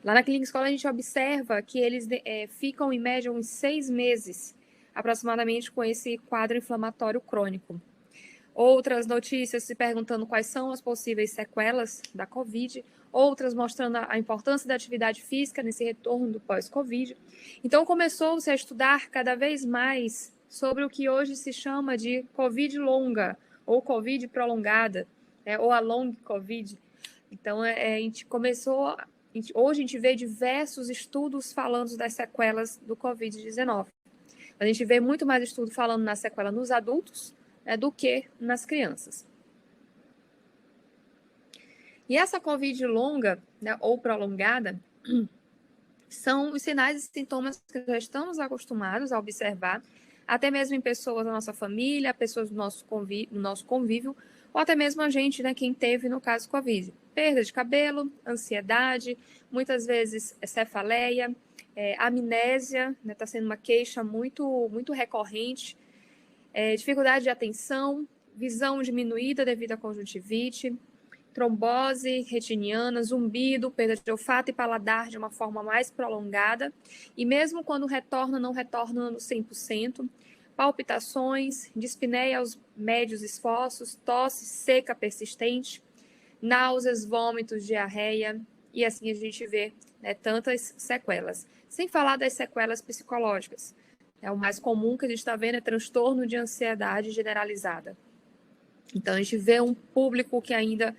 S5: Lá na Clínica Escola, a gente observa que eles ficam, em média, uns 6 meses aproximadamente com esse quadro inflamatório crônico. Outras notícias se perguntando quais são as possíveis sequelas da Covid, outras mostrando a importância da atividade física nesse retorno do pós-Covid. Então, começou-se a estudar cada vez mais sobre o que hoje se chama de Covid longa, ou Covid prolongada, ou a long Covid. Então, a gente começou... Hoje a gente vê diversos estudos falando das sequelas do Covid-19. A gente vê muito mais estudo falando na sequela nos adultos, do que nas crianças. E essa Covid longa, ou prolongada, são os sinais e sintomas que já estamos acostumados a observar, até mesmo em pessoas da nossa família, pessoas do nosso convívio, ou até mesmo a gente, quem teve no caso Covid. Perda de cabelo, ansiedade, muitas vezes cefaleia, amnésia, está sendo uma queixa muito, muito recorrente, dificuldade de atenção, visão diminuída devido à conjuntivite, trombose retiniana, zumbido, perda de olfato e paladar de uma forma mais prolongada, e mesmo quando retorna, não retorna no 100%, palpitações, dispneia aos médios esforços, tosse seca persistente, náuseas, vômitos, diarreia, e assim a gente vê tantas sequelas. Sem falar das sequelas psicológicas. O mais comum que a gente está vendo é transtorno de ansiedade generalizada. Então, a gente vê um público que ainda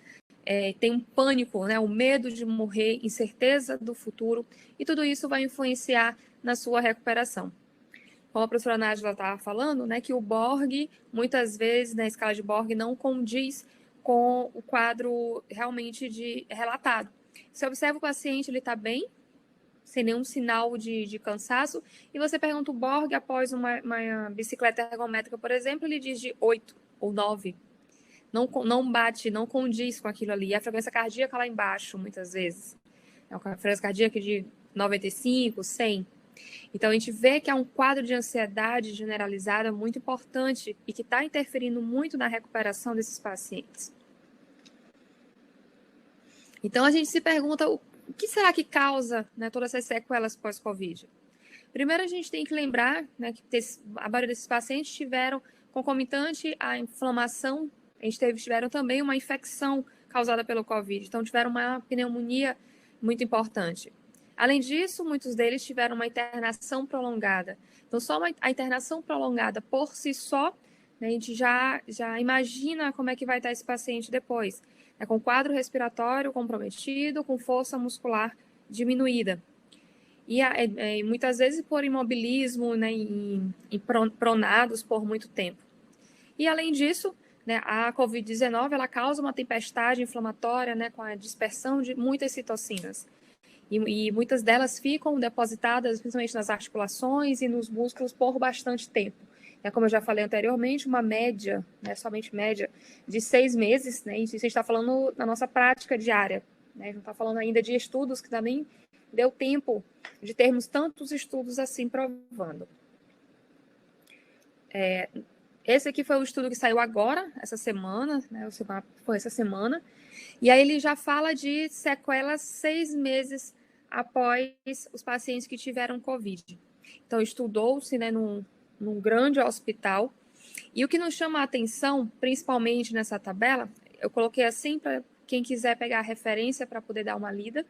S5: tem um pânico, o medo de morrer, incerteza do futuro, e tudo isso vai influenciar na sua recuperação. Como a professora Nájila estava falando, que o Borg, muitas vezes, na escala de Borg, não condiz com o quadro realmente relatado. Você observa o paciente, ele está bem, sem nenhum sinal de cansaço, e você pergunta o Borg após uma bicicleta ergométrica, por exemplo, ele diz de 8 ou 9. Não bate, não condiz com aquilo ali. E a frequência cardíaca lá embaixo, muitas vezes. A frequência cardíaca de 95, 100. Então, a gente vê que é um quadro de ansiedade generalizada muito importante e que está interferindo muito na recuperação desses pacientes. Então, a gente se pergunta o que será que causa todas essas sequelas pós-Covid? Primeiro, a gente tem que lembrar que a maioria desses pacientes tiveram concomitante à inflamação, tiveram também uma infecção causada pelo Covid, então tiveram uma pneumonia muito importante. Além disso, muitos deles tiveram uma internação prolongada. Então, só a internação prolongada por si só, a gente já imagina como é que vai estar esse paciente depois. Com quadro respiratório comprometido, com força muscular diminuída. E muitas vezes por imobilismo, em pronados por muito tempo. E além disso, a Covid-19 ela causa uma tempestade inflamatória, com a dispersão de muitas citocinas. E muitas delas ficam depositadas, principalmente nas articulações e nos músculos, por bastante tempo. Como eu já falei anteriormente, uma média, somente média, de 6 meses, e isso a gente está falando na nossa prática diária. A gente não está falando ainda de estudos que também deu tempo de termos tantos estudos assim provando. Esse aqui foi o estudo que saiu agora, essa semana, foi essa semana, e aí ele já fala de sequelas 6 meses após os pacientes que tiveram Covid. Então, estudou-se num grande hospital, e o que nos chama a atenção, principalmente nessa tabela, eu coloquei assim para quem quiser pegar a referência para poder dar uma lida.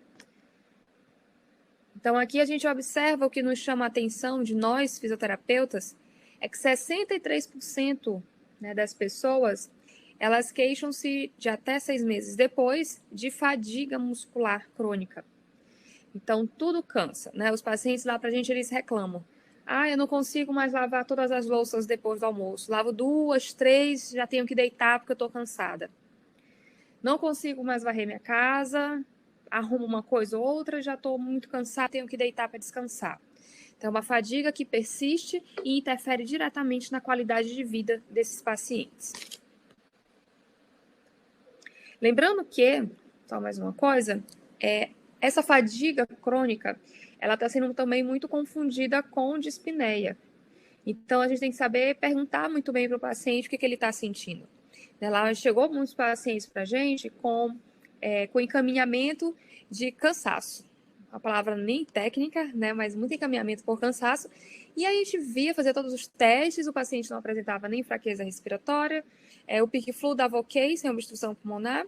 S5: Então, aqui a gente observa o que nos chama a atenção de nós, fisioterapeutas, é que 63% das pessoas, elas queixam-se de até 6 meses depois de fadiga muscular crônica. Então, tudo cansa, Os pacientes lá pra gente, eles reclamam. Eu não consigo mais lavar todas as louças depois do almoço. Lavo 2, 3, já tenho que deitar porque eu tô cansada. Não consigo mais varrer minha casa, arrumo uma coisa ou outra, já estou muito cansada, tenho que deitar para descansar. Então, é uma fadiga que persiste e interfere diretamente na qualidade de vida desses pacientes. Lembrando que, só mais uma coisa, essa fadiga crônica, ela está sendo também muito confundida com dispneia. Então, a gente tem que saber perguntar muito bem para o paciente o que ele está sentindo. Lá chegou muitos pacientes para a gente com encaminhamento de cansaço. a palavra nem técnica, né, mas muito encaminhamento por cansaço. E aí a gente via fazer todos os testes, o paciente não apresentava nem fraqueza respiratória, o pique-flu dava ok, sem obstrução pulmonar,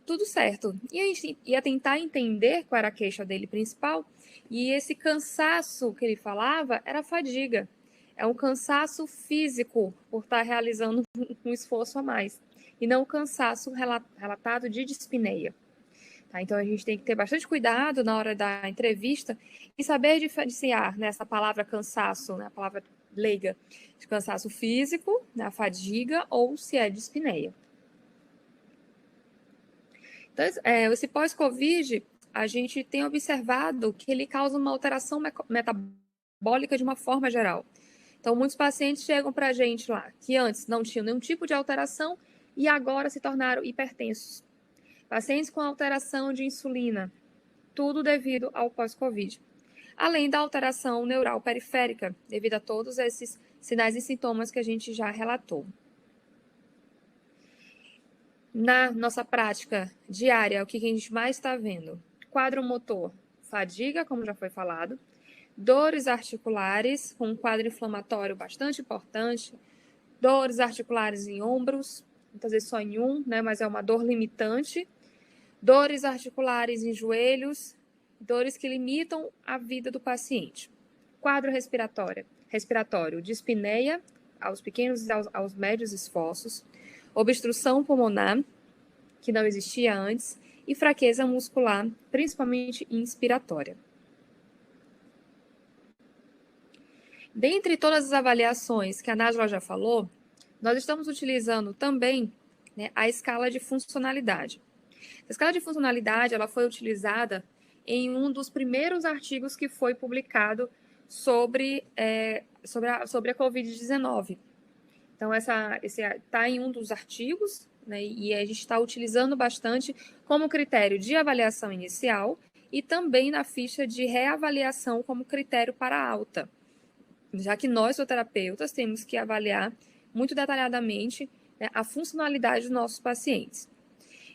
S5: tudo certo. E a gente ia tentar entender qual era a queixa dele principal, e esse cansaço que ele falava era fadiga. É um cansaço físico por estar realizando um esforço a mais, e não o cansaço relatado de dispneia. Tá? Então, a gente tem que ter bastante cuidado na hora da entrevista e saber diferenciar nessa palavra cansaço, né, a palavra leiga, de cansaço físico, né, a fadiga, ou se é dispneia. Então, esse pós-Covid, a gente tem observado que ele causa uma alteração metabólica de uma forma geral. Então, muitos pacientes chegam para a gente lá, que antes não tinham nenhum tipo de alteração e agora se tornaram hipertensos. Pacientes com alteração de insulina, tudo devido ao pós-Covid. Além da alteração neural periférica, devido a todos esses sinais e sintomas que a gente já relatou. Na nossa prática diária, o que a gente mais está vendo? Quadro motor, fadiga, como já foi falado, dores articulares, com um quadro inflamatório bastante importante, dores articulares em ombros, muitas vezes só em um, né, mas é uma dor limitante, dores articulares em joelhos, dores que limitam a vida do paciente. Quadro respiratório, dispneia, aos pequenos e aos médios esforços, obstrução pulmonar, que não existia antes, e fraqueza muscular, principalmente inspiratória. Dentre todas as avaliações que a Nájila já falou, nós estamos utilizando também, né, a escala de funcionalidade. A escala de funcionalidade ela foi utilizada em um dos primeiros artigos que foi publicado sobre a Covid-19. Então, esse está em um dos artigos, né, e a gente está utilizando bastante como critério de avaliação inicial e também na ficha de reavaliação como critério para alta, já que nós, fisioterapeutas, temos que avaliar muito detalhadamente, né, a funcionalidade dos nossos pacientes.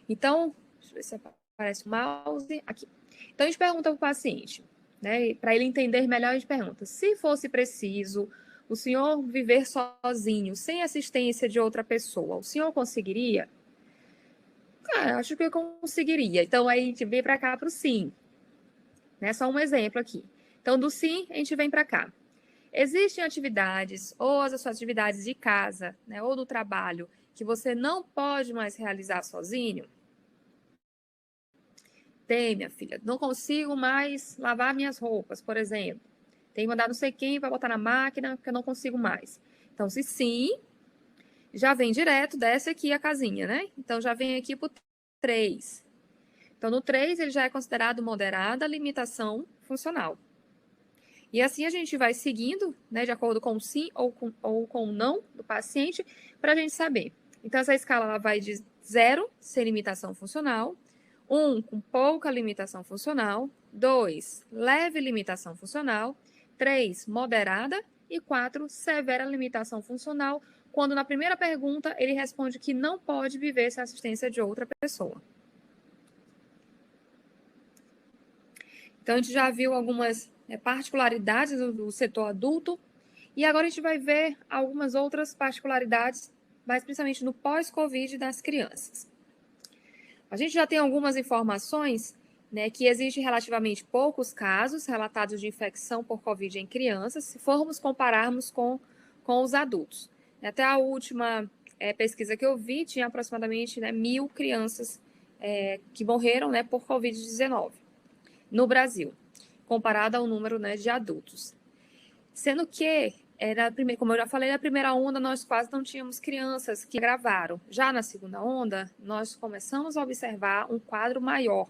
S5: Então, deixa eu ver se aparece o mouse aqui. Então, a gente pergunta para o paciente, né, para ele entender melhor, a gente pergunta: se fosse preciso o senhor viver sozinho, sem assistência de outra pessoa, o senhor conseguiria? Acho que eu conseguiria. Então, aí a gente vem para cá para o sim. Né? Só um exemplo aqui. Então, do sim, a gente vem para cá. Existem atividades, ou as suas atividades de casa, né, ou do trabalho, que você não pode mais realizar sozinho? Tem, minha filha. Não consigo mais lavar minhas roupas, por exemplo. Tem que mandar não sei quem para botar na máquina, que eu não consigo mais. Então, se sim, já vem direto, desce aqui a casinha, né? Então, já vem aqui para o 3. Então, no 3, ele já é considerado moderada limitação funcional. E assim a gente vai seguindo, né, de acordo com o sim ou com o não do paciente, para a gente saber. Então, essa escala ela vai de 0, sem limitação funcional, 1, com pouca limitação funcional, 2, leve limitação funcional, 3, moderada e 4, severa limitação funcional, quando na primeira pergunta ele responde que não pode viver sem assistência de outra pessoa. Então, a gente já viu algumas particularidades do setor adulto e agora a gente vai ver algumas outras particularidades, mas principalmente no pós-Covid das crianças. A gente já tem algumas informações, né, que existem relativamente poucos casos relatados de infecção por Covid em crianças, se formos compararmos com os adultos. Até a última pesquisa que eu vi, tinha aproximadamente 1.000 crianças que morreram, né, por Covid-19 no Brasil, comparado ao número, né, de adultos. Sendo que, como eu já falei, na primeira onda nós quase não tínhamos crianças que gravaram. Já na segunda onda, nós começamos a observar um quadro maior.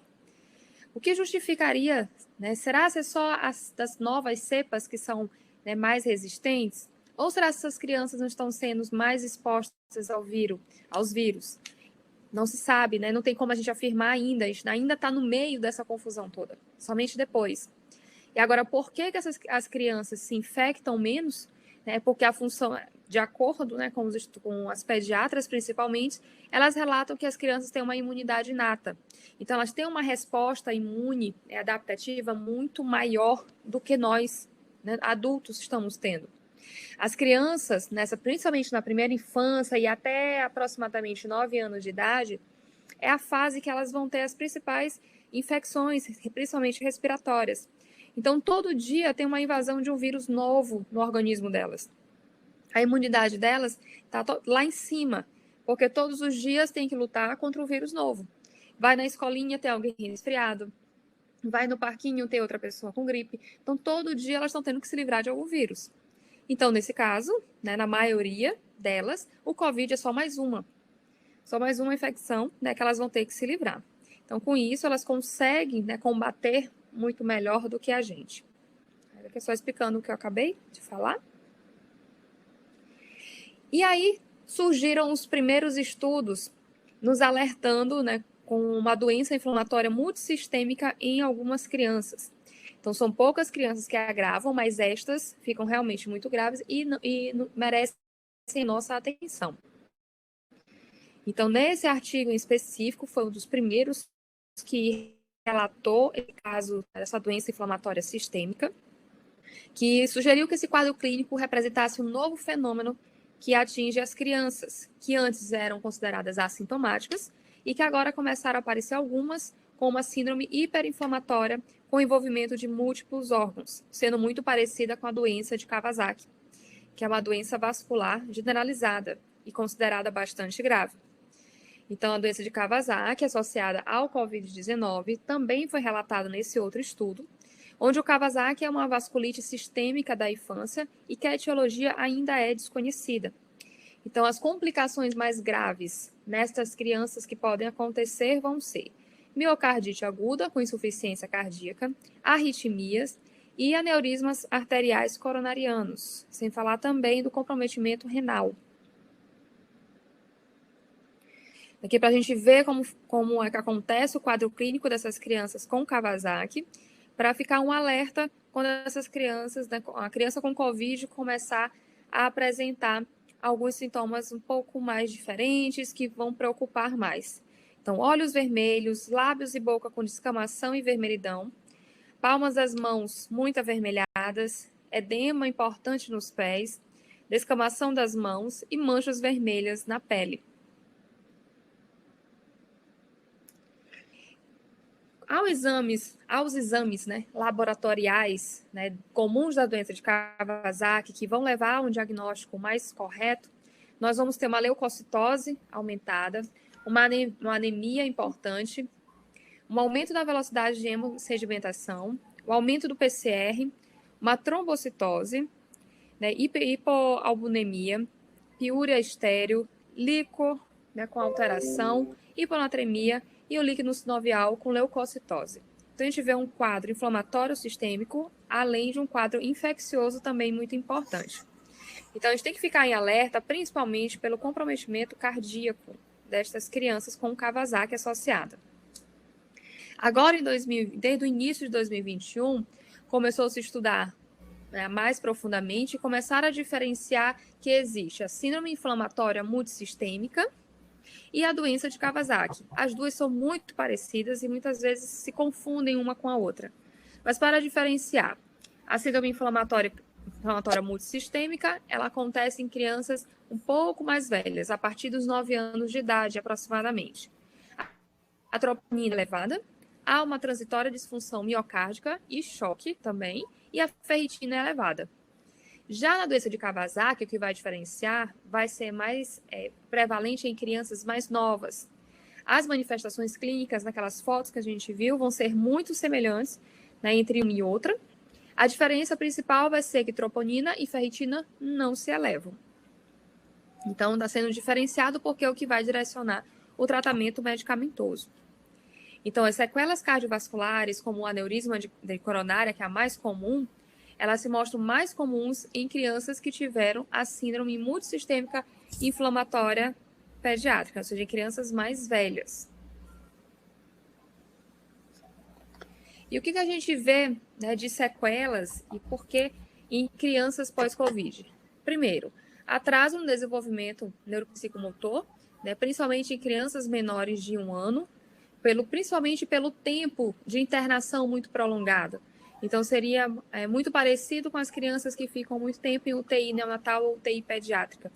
S5: O que justificaria, né, será que é só das novas cepas que são, né, mais resistentes? Ou será que essas crianças não estão sendo mais expostas aos vírus? Não se sabe, né? Não tem como a gente afirmar ainda. A gente ainda está no meio dessa confusão toda, somente depois. E agora, por que as crianças se infectam menos? Porque a função de acordo, né, com as pediatras principalmente, elas relatam que as crianças têm uma imunidade inata. Então, elas têm uma resposta imune adaptativa muito maior do que nós, né, adultos, estamos tendo. As crianças, principalmente na primeira infância e até aproximadamente 9 anos de idade, é a fase que elas vão ter as principais infecções, principalmente respiratórias. Então, todo dia tem uma invasão de um vírus novo no organismo delas. A imunidade delas está lá em cima, porque todos os dias tem que lutar contra um vírus novo. Vai na escolinha, tem alguém resfriado. Vai no parquinho, tem outra pessoa com gripe. Então, todo dia elas estão tendo que se livrar de algum vírus. Então, nesse caso, né, na maioria delas, o Covid é só mais uma infecção, né, que elas vão ter que se livrar. Então, com isso, elas conseguem, né, combater muito melhor do que a gente. Aqui só explicando o que eu acabei de falar. E aí surgiram os primeiros estudos nos alertando, né, com uma doença inflamatória multissistêmica em algumas crianças. Então, são poucas crianças que agravam, mas estas ficam realmente muito graves e merecem nossa atenção. Então, nesse artigo em específico, foi um dos primeiros que relatou esse caso dessa doença inflamatória sistêmica, que sugeriu que esse quadro clínico representasse um novo fenômeno que atinge as crianças, que antes eram consideradas assintomáticas e que agora começaram a aparecer algumas, como a síndrome hiperinflamatória com envolvimento de múltiplos órgãos, sendo muito parecida com a doença de Kawasaki, que é uma doença vascular generalizada e considerada bastante grave. Então, a doença de Kawasaki, associada ao Covid-19, também foi relatada nesse outro estudo, onde o Kawasaki é uma vasculite sistêmica da infância e que a etiologia ainda é desconhecida. Então, as complicações mais graves nestas crianças que podem acontecer vão ser miocardite aguda com insuficiência cardíaca, arritmias e aneurismas arteriais coronarianos, sem falar também do comprometimento renal. Aqui para a gente ver como é que acontece o quadro clínico dessas crianças com Kawasaki, para ficar um alerta quando essas crianças, né, a criança com Covid começar a apresentar alguns sintomas um pouco mais diferentes que vão preocupar mais. Então, olhos vermelhos, lábios e boca com descamação e vermelhidão, palmas das mãos muito avermelhadas, edema importante nos pés, descamação das mãos e manchas vermelhas na pele. Aos exames, né, laboratoriais, né, comuns da doença de Kawasaki, que vão levar a um diagnóstico mais correto, nós vamos ter uma leucocitose aumentada, uma anemia importante, um aumento da velocidade de hemossedimentação, o aumento do PCR, uma trombocitose, né, hipoalbuminemia, piúria estéril, líquor, né, com alteração, hiponatremia e o líquido sinovial com leucocitose. Então, a gente vê um quadro inflamatório sistêmico, além de um quadro infeccioso também muito importante. Então, a gente tem que ficar em alerta, principalmente pelo comprometimento cardíaco destas crianças com Kawasaki associada. Agora, desde o início de 2021, começou a se estudar, né, mais profundamente e começaram a diferenciar que existe a síndrome inflamatória multissistêmica e a doença de Kawasaki. As duas são muito parecidas e muitas vezes se confundem uma com a outra. Mas para diferenciar, a síndrome inflamatória multissistêmica, ela acontece em crianças um pouco mais velhas, a partir dos 9 anos de idade, aproximadamente. A troponina elevada, há uma transitória disfunção miocárdica e choque também, e a ferritina elevada. Já na doença de Kawasaki, o que vai diferenciar vai ser mais prevalente em crianças mais novas. As manifestações clínicas naquelas fotos que a gente viu vão ser muito semelhantes, né, entre uma e outra. A diferença principal vai ser que troponina e ferritina não se elevam. Então, está sendo diferenciado porque é o que vai direcionar o tratamento medicamentoso. Então, as sequelas cardiovasculares, como o aneurisma de coronária, que é a mais comum, elas se mostram mais comuns em crianças que tiveram a síndrome multissistêmica inflamatória pediátrica, ou seja, em crianças mais velhas. E o que a gente vê, né, de sequelas e por que em crianças pós-Covid? Primeiro, atraso no desenvolvimento neuropsicomotor, né, principalmente em crianças menores de 1 ano, principalmente pelo tempo de internação muito prolongado. Então, seria muito parecido com as crianças que ficam muito tempo em UTI neonatal ou UTI pediátrica.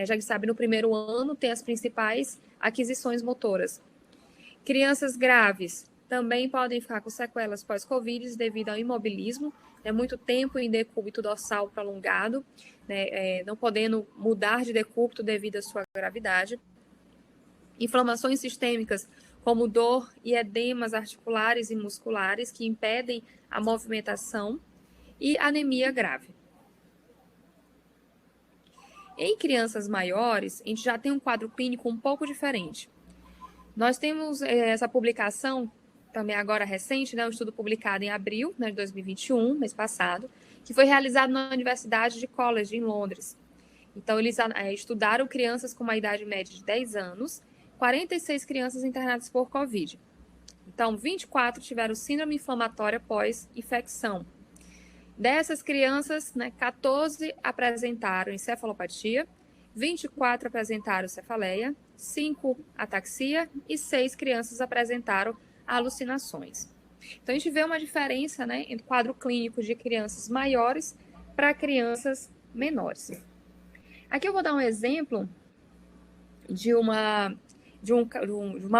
S5: Já que sabe, no primeiro ano tem as principais aquisições motoras. Crianças graves também podem ficar com sequelas pós-Covid devido ao imobilismo, muito tempo em decúbito dorsal prolongado, não podendo mudar de decúbito devido à sua gravidade. Inflamações sistêmicas, como dor e edemas articulares e musculares, que impedem a movimentação, e anemia grave. Em crianças maiores, a gente já tem um quadro clínico um pouco diferente. Nós temos essa publicação, também agora recente, um estudo publicado em abril de 2021, mês passado, que foi realizado na Universidade de College, em Londres. Então, eles estudaram crianças com uma idade média de 10 anos, 46 crianças internadas por Covid. Então, 24 tiveram síndrome inflamatória pós-infecção. Dessas crianças, 14 apresentaram encefalopatia, 24 apresentaram cefaleia, 5 ataxia e 6 crianças apresentaram alucinações. Então, a gente vê uma diferença entre o quadro clínico de crianças maiores para crianças menores. Aqui eu vou dar um exemplo de uma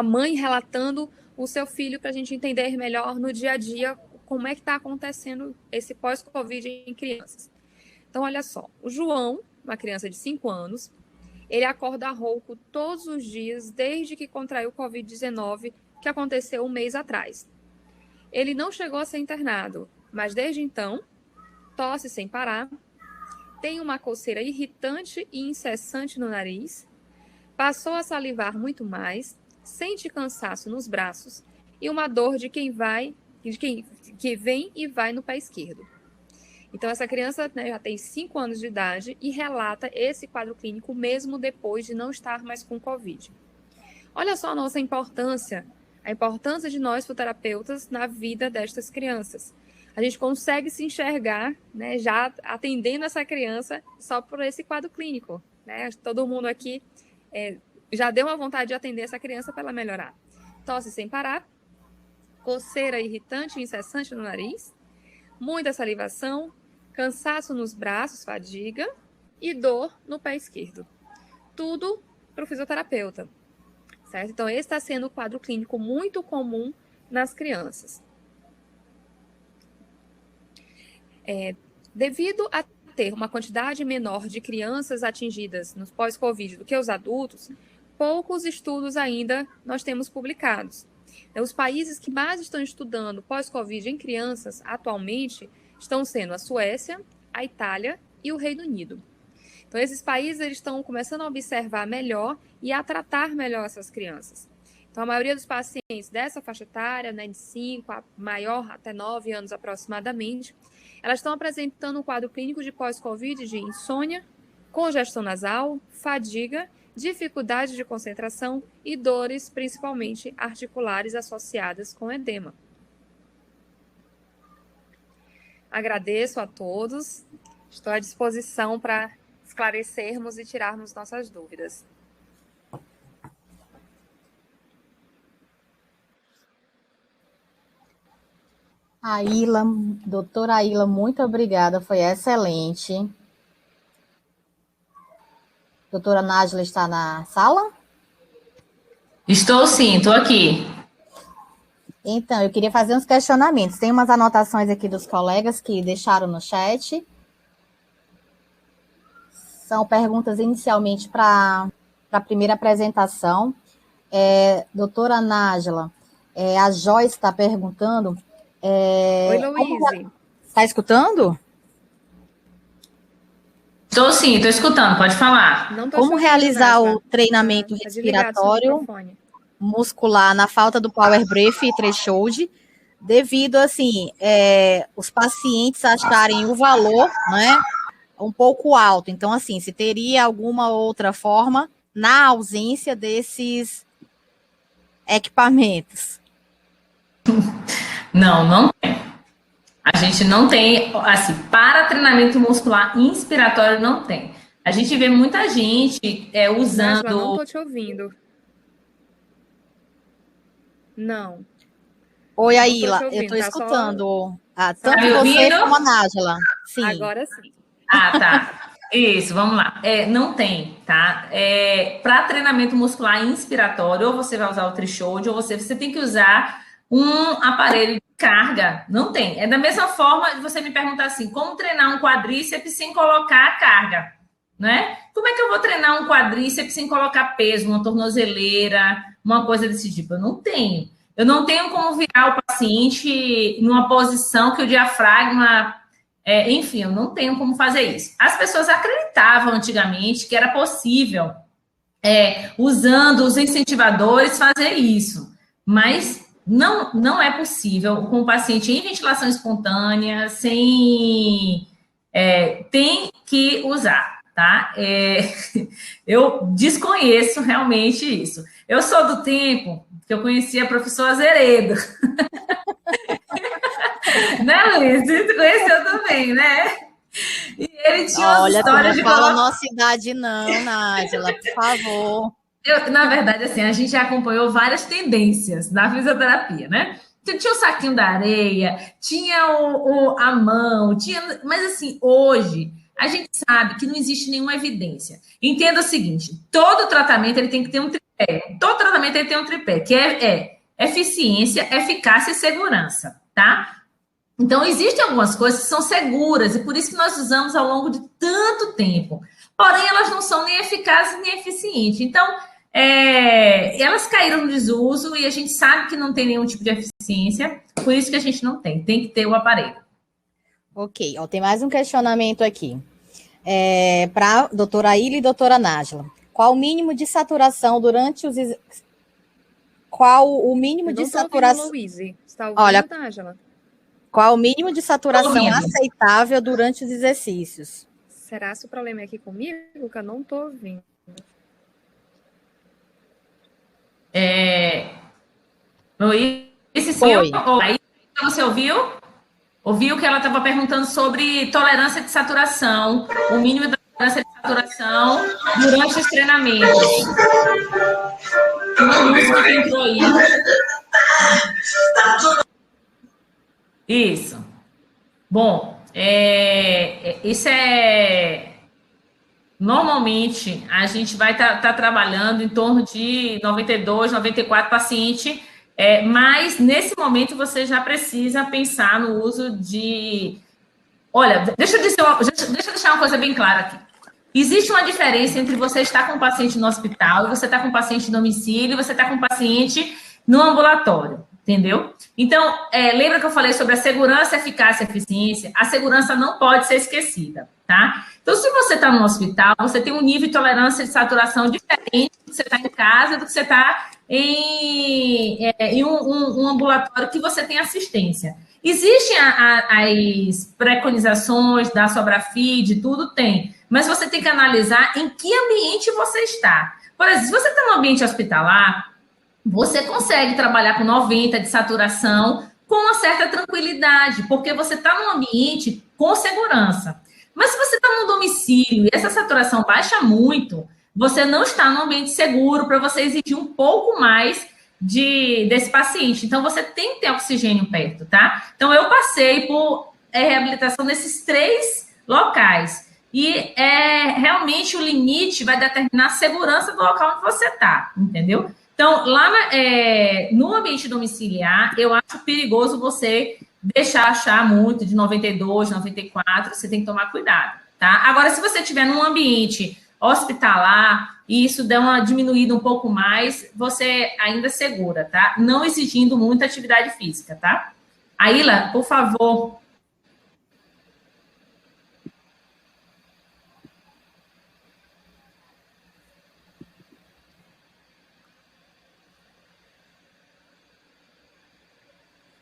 S5: mãe relatando o seu filho para a gente entender melhor no dia a dia como é que está acontecendo esse pós-Covid em crianças. Então, olha só, o João, uma criança de 5 anos, ele acorda rouco todos os dias desde que contraiu o Covid-19, que aconteceu um mês atrás. Ele não chegou a ser internado, mas desde então, tosse sem parar, tem uma coceira irritante e incessante no nariz, passou a salivar muito mais, sente cansaço nos braços e uma dor que vem e vai no pé esquerdo. Então, essa criança já tem 5 anos de idade e relata esse quadro clínico mesmo depois de não estar mais com Covid. Olha só a nossa importância, a importância de nós, fisioterapeutas, na vida destas crianças. A gente consegue se enxergar, já atendendo essa criança só por esse quadro clínico. Todo mundo aqui já deu uma vontade de atender essa criança para ela melhorar. Tosse sem parar, coceira irritante e incessante no nariz, muita salivação, cansaço nos braços, fadiga e dor no pé esquerdo. Tudo para o fisioterapeuta, certo? Então, esse está sendo um quadro clínico muito comum nas crianças. Devido a ter uma quantidade menor de crianças atingidas no pós-Covid do que os adultos, poucos estudos ainda nós temos publicados. Os países que mais estão estudando pós-Covid em crianças atualmente estão sendo a Suécia, a Itália e o Reino Unido. Então, esses países eles estão começando a observar melhor e a tratar melhor essas crianças. Então, a maioria dos pacientes dessa faixa etária, de 5 a maior até 9 anos aproximadamente, elas estão apresentando um quadro clínico de pós-Covid de insônia, congestão nasal, fadiga, dificuldade de concentração e dores, principalmente articulares, associadas com edema. Agradeço a todos, estou à disposição para esclarecermos e tirarmos nossas dúvidas.
S1: Doutora Aila, muito obrigada, foi excelente. Doutora Nájila está na sala?
S2: Estou sim, estou aqui.
S1: Então, eu queria fazer uns questionamentos. Tem umas anotações aqui dos colegas que deixaram no chat. São perguntas inicialmente para a primeira apresentação. Doutora Nájila, a Joyce está perguntando...
S5: Oi, Luíse.
S1: Está escutando?
S2: Estou sim, estou escutando, pode falar.
S1: Como realizar o treinamento respiratório muscular na falta do Power Breath e Threshold, devido, os pacientes acharem o valor, um pouco alto. Então, se teria alguma outra forma na ausência desses equipamentos?
S2: Não tem. A gente não tem, para treinamento muscular inspiratório não tem. A gente vê muita gente
S5: Nájila, não
S2: usando...
S5: estou te ouvindo. Não,
S1: Oi,
S5: não estou te
S1: Aila, eu
S5: ouvindo,
S1: estou
S5: tá só...
S1: escutando
S2: Tá
S1: tanto
S2: me
S1: você
S2: ouvindo?
S1: como a Nájila. Sim.
S5: Agora sim.
S2: Ah, tá. Isso, vamos lá. Não tem, tá? Para treinamento muscular inspiratório, ou você vai usar o Trichode, ou você tem que usar um aparelho de carga. Não tem. É da mesma forma de você me perguntar assim, como treinar um quadríceps sem colocar a carga, né? Como é que eu vou treinar um quadríceps sem colocar peso, uma tornozeleira, uma coisa desse tipo? Eu não tenho. Eu não tenho como virar o paciente numa posição que o diafragma enfim, eu não tenho como fazer isso. As pessoas acreditavam antigamente que era possível, usando os incentivadores, fazer isso, mas não é possível com o paciente em ventilação espontânea, sem. Tem que usar, tá? Eu desconheço realmente isso. Eu sou do tempo que eu conhecia a professora Azeredo. Né, Luiz? Você conheceu também, né? E ele tinha umas
S1: Olha, tu não
S2: histórias de
S1: fala
S2: colocar.
S1: nossa idade não, Nájila, por favor.
S2: Na verdade, assim, a gente já acompanhou várias tendências na fisioterapia, né? Então, tinha o saquinho da areia, tinha a mão, tinha. Mas assim, hoje a gente sabe que não existe nenhuma evidência. Entenda o seguinte: todo tratamento ele tem que ter um tripé. Todo tratamento ele tem um tripé, que é eficiência, eficácia e segurança, tá? Então, existem algumas coisas que são seguras, e por isso que nós usamos ao longo de tanto tempo. Porém, elas não são nem eficazes nem eficientes. Então, elas caíram no desuso e a gente sabe que não tem nenhum tipo de eficiência, por isso que a gente não tem. Tem que ter o aparelho.
S1: Ok, tem mais um questionamento aqui. Para doutora Aila e doutora Nájila. Qual o mínimo de saturação durante os... Qual o mínimo de saturação...
S5: Louise. Está ouvindo,
S1: Olha,
S5: Nájila?
S1: qual o mínimo de saturação aceitável durante os exercícios?
S5: Será que o problema é aqui comigo? Que eu não estou ouvindo.
S2: Luiz, sim, aí você ouviu? Ouviu que ela estava perguntando sobre tolerância de saturação, o mínimo da tolerância de saturação durante os treinamentos. Uma música que entrou aí. Isso. Bom, isso normalmente a gente vai estar trabalhando em torno de 92, 94 pacientes, mas nesse momento você já precisa pensar no uso de... Olha, deixa eu deixar uma coisa bem clara aqui. Existe uma diferença entre você estar com um paciente no hospital, você estar com um paciente no domicílio, você estar com um paciente no ambulatório, entendeu? Então, lembra que eu falei sobre a segurança, eficácia e eficiência? A segurança não pode ser esquecida, tá? Então, se você está no hospital, você tem um nível de tolerância de saturação diferente do que você está em casa, do que você está em um ambulatório que você tem assistência. Existem as preconizações da Sobrafid, de tudo tem, mas você tem que analisar em que ambiente você está. Por exemplo, se você está no ambiente hospitalar, você consegue trabalhar com 90 de saturação com uma certa tranquilidade, porque você está num ambiente com segurança. Mas se você está no domicílio e essa saturação baixa muito, você não está num ambiente seguro para você exigir um pouco mais desse paciente. Então, você tem que ter oxigênio perto, tá? Então, eu passei por reabilitação nesses 3 locais. E realmente o limite vai determinar a segurança do local onde você está, entendeu? Então, lá no ambiente domiciliar, eu acho perigoso você deixar achar muito de 92, 94, você tem que tomar cuidado, tá? Agora, se você estiver num ambiente hospitalar e isso der uma diminuída um pouco mais, você ainda segura, tá? Não exigindo muita atividade física, tá? Aila, por favor.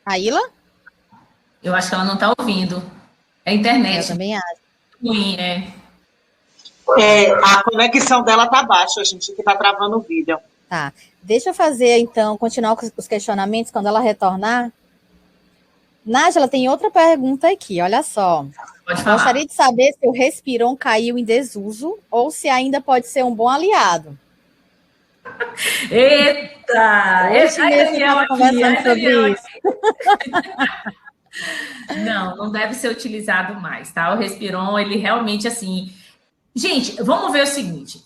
S1: Aila?
S2: Eu acho que ela não está ouvindo. É a internet.
S1: Eu também acho.
S2: Ruim,
S3: A conexão dela tá baixa, gente, que tá travando o vídeo.
S1: Tá. Deixa eu fazer, então, continuar com os questionamentos quando ela retornar. Nájila, tem outra pergunta aqui, olha só.
S2: Pode falar.
S1: Gostaria de saber se o Respiron caiu em desuso ou se ainda pode ser um bom aliado.
S2: Eita!
S1: Hoje
S2: Ai,
S1: mesmo eu
S2: Daniel
S1: estava
S2: aqui,
S1: conversando
S2: ai,
S1: sobre
S2: Daniel
S1: isso.
S2: aqui. Não, não deve ser utilizado mais, tá? O Respiron, ele realmente, assim... Gente, vamos ver o seguinte.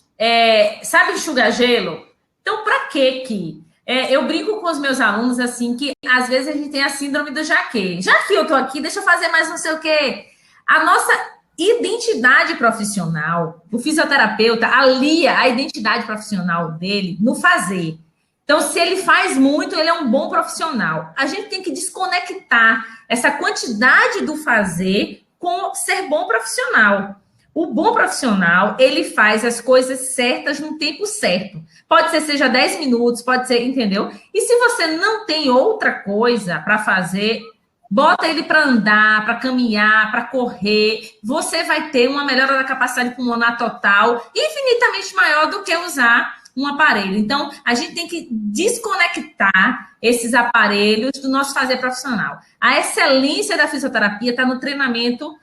S2: Sabe enxugar gelo? Então, para que eu brinco com os meus alunos, assim, que às vezes a gente tem a síndrome do jaquê. Já que eu tô aqui, deixa eu fazer mais não sei o quê. A nossa identidade profissional, o fisioterapeuta alia a identidade profissional dele no fazer. Então, se ele faz muito, ele é um bom profissional. A gente tem que desconectar essa quantidade do fazer com ser bom profissional. O bom profissional, ele faz as coisas certas no tempo certo. Pode ser seja 10 minutos, pode ser, entendeu? E se você não tem outra coisa para fazer, bota ele para andar, para caminhar, para correr. Você vai ter uma melhora da capacidade pulmonar total, infinitamente maior do que usar um aparelho. Então, a gente tem que desconectar esses aparelhos do nosso fazer profissional. A excelência da fisioterapia está no treinamento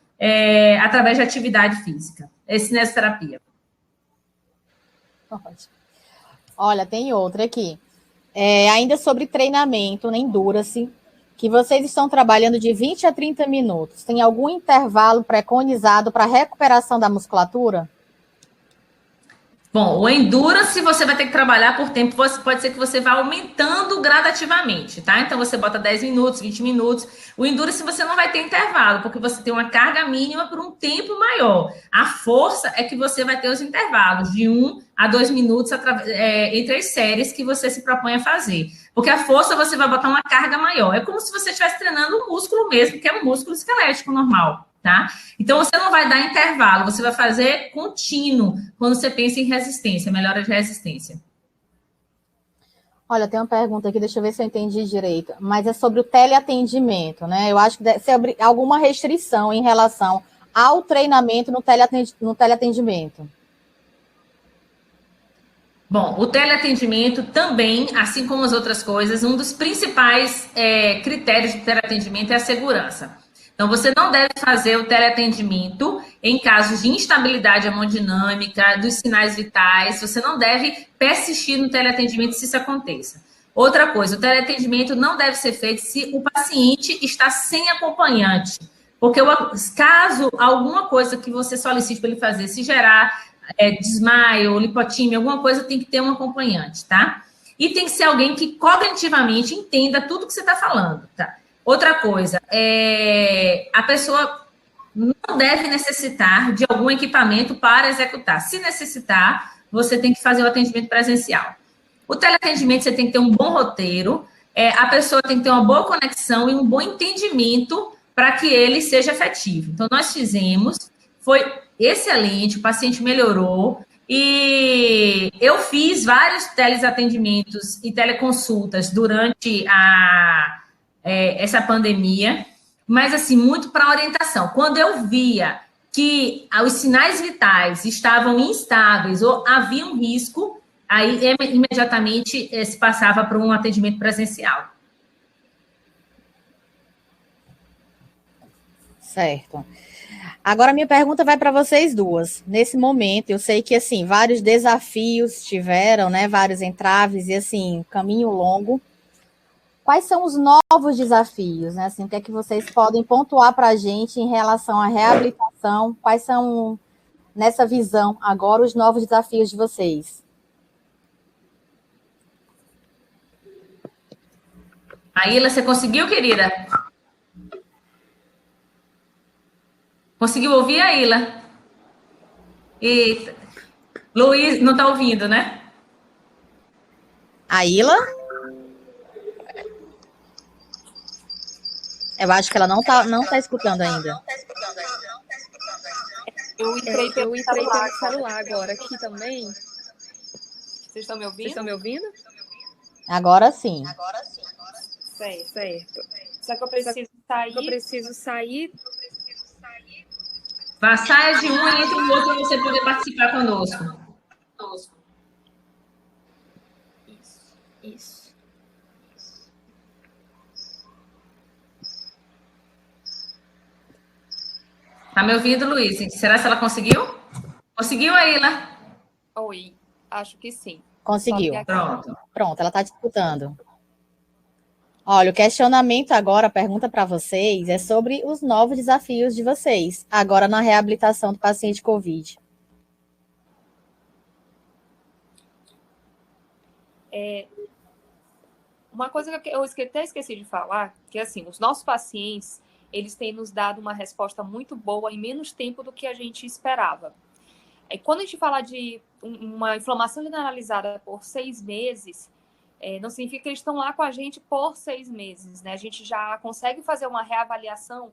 S2: através de atividade física. É cinesioterapia.
S1: Olha, tem outra aqui. Ainda sobre treinamento na Endurance, que vocês estão trabalhando de 20 a 30 minutos. Tem algum intervalo preconizado para recuperação da musculatura?
S2: Bom, o endurance você vai ter que trabalhar por tempo, pode ser que você vá aumentando gradativamente, tá? Então você bota 10 minutos, 20 minutos. O endurance você não vai ter intervalo, porque você tem uma carga mínima por um tempo maior. A força é que você vai ter os intervalos de 1 a 2 minutos entre as séries que você se propõe a fazer. Porque a força você vai botar uma carga maior. É como se você estivesse treinando um músculo mesmo, que é um músculo esquelético normal. Tá? Então, você não vai dar intervalo, você vai fazer contínuo quando você pensa em resistência, melhora de resistência.
S1: Olha, tem uma pergunta aqui, deixa eu ver se eu entendi direito, mas é sobre o teleatendimento, né? Eu acho que deve ser alguma restrição em relação ao treinamento no teleatendimento.
S2: Bom, o teleatendimento também, assim como as outras coisas, um dos principais critérios de teleatendimento é a segurança. Então, você não deve fazer o teleatendimento em casos de instabilidade hemodinâmica, dos sinais vitais, você não deve persistir no teleatendimento se isso aconteça. Outra coisa, o teleatendimento não deve ser feito se o paciente está sem acompanhante, porque caso alguma coisa que você solicite para ele fazer se gerar desmaio, lipotímia, alguma coisa, tem que ter um acompanhante, tá? E tem que ser alguém que cognitivamente entenda tudo que você está falando, tá? Outra coisa, a pessoa não deve necessitar de algum equipamento para executar. Se necessitar, você tem que fazer o atendimento presencial. O teleatendimento, você tem que ter um bom roteiro, a pessoa tem que ter uma boa conexão e um bom entendimento para que ele seja efetivo. Então, nós fizemos, foi excelente, o paciente melhorou, e eu fiz vários teleatendimentos e teleconsultas durante essa pandemia, mas assim, muito para orientação. Quando eu via que os sinais vitais estavam instáveis ou havia um risco, aí imediatamente se passava para um atendimento presencial.
S1: Certo. Agora, minha pergunta vai para vocês duas. Nesse momento, eu sei que, assim, vários desafios tiveram, né? Vários entraves e, assim, caminho longo. Quais são os novos desafios, né? Assim, o que é que vocês podem pontuar para a gente em relação à reabilitação? Quais são, nessa visão, agora, os novos desafios de vocês?
S2: Aila, você conseguiu, querida? Conseguiu ouvir, Aila? Eita. Luiz, não está ouvindo, né?
S1: Aila? Eu acho que ela não tá escutando ainda.
S5: Eu entrei pelo celular agora aqui também. Vocês estão me ouvindo?
S1: Agora sim.
S5: Certo.
S4: Só que eu
S5: preciso sair.
S2: Saia de um e entre o outro para você poder participar conosco.
S5: Isso.
S2: Tá me ouvindo, Luiz? Será que ela conseguiu? Conseguiu, Aila?
S5: Oi, acho que sim.
S1: Conseguiu.
S2: Pronto.
S1: Pronto, ela está disputando. Olha, o questionamento agora, a pergunta para vocês, é sobre os novos desafios de vocês, agora na reabilitação do paciente COVID.
S5: Uma coisa que eu até esqueci de falar, que assim, os nossos pacientes, eles têm nos dado uma resposta muito boa em menos tempo do que a gente esperava. Quando a gente fala de uma inflamação generalizada por 6 meses, não significa que eles estão lá com a gente por 6 meses, né? A gente já consegue fazer uma reavaliação.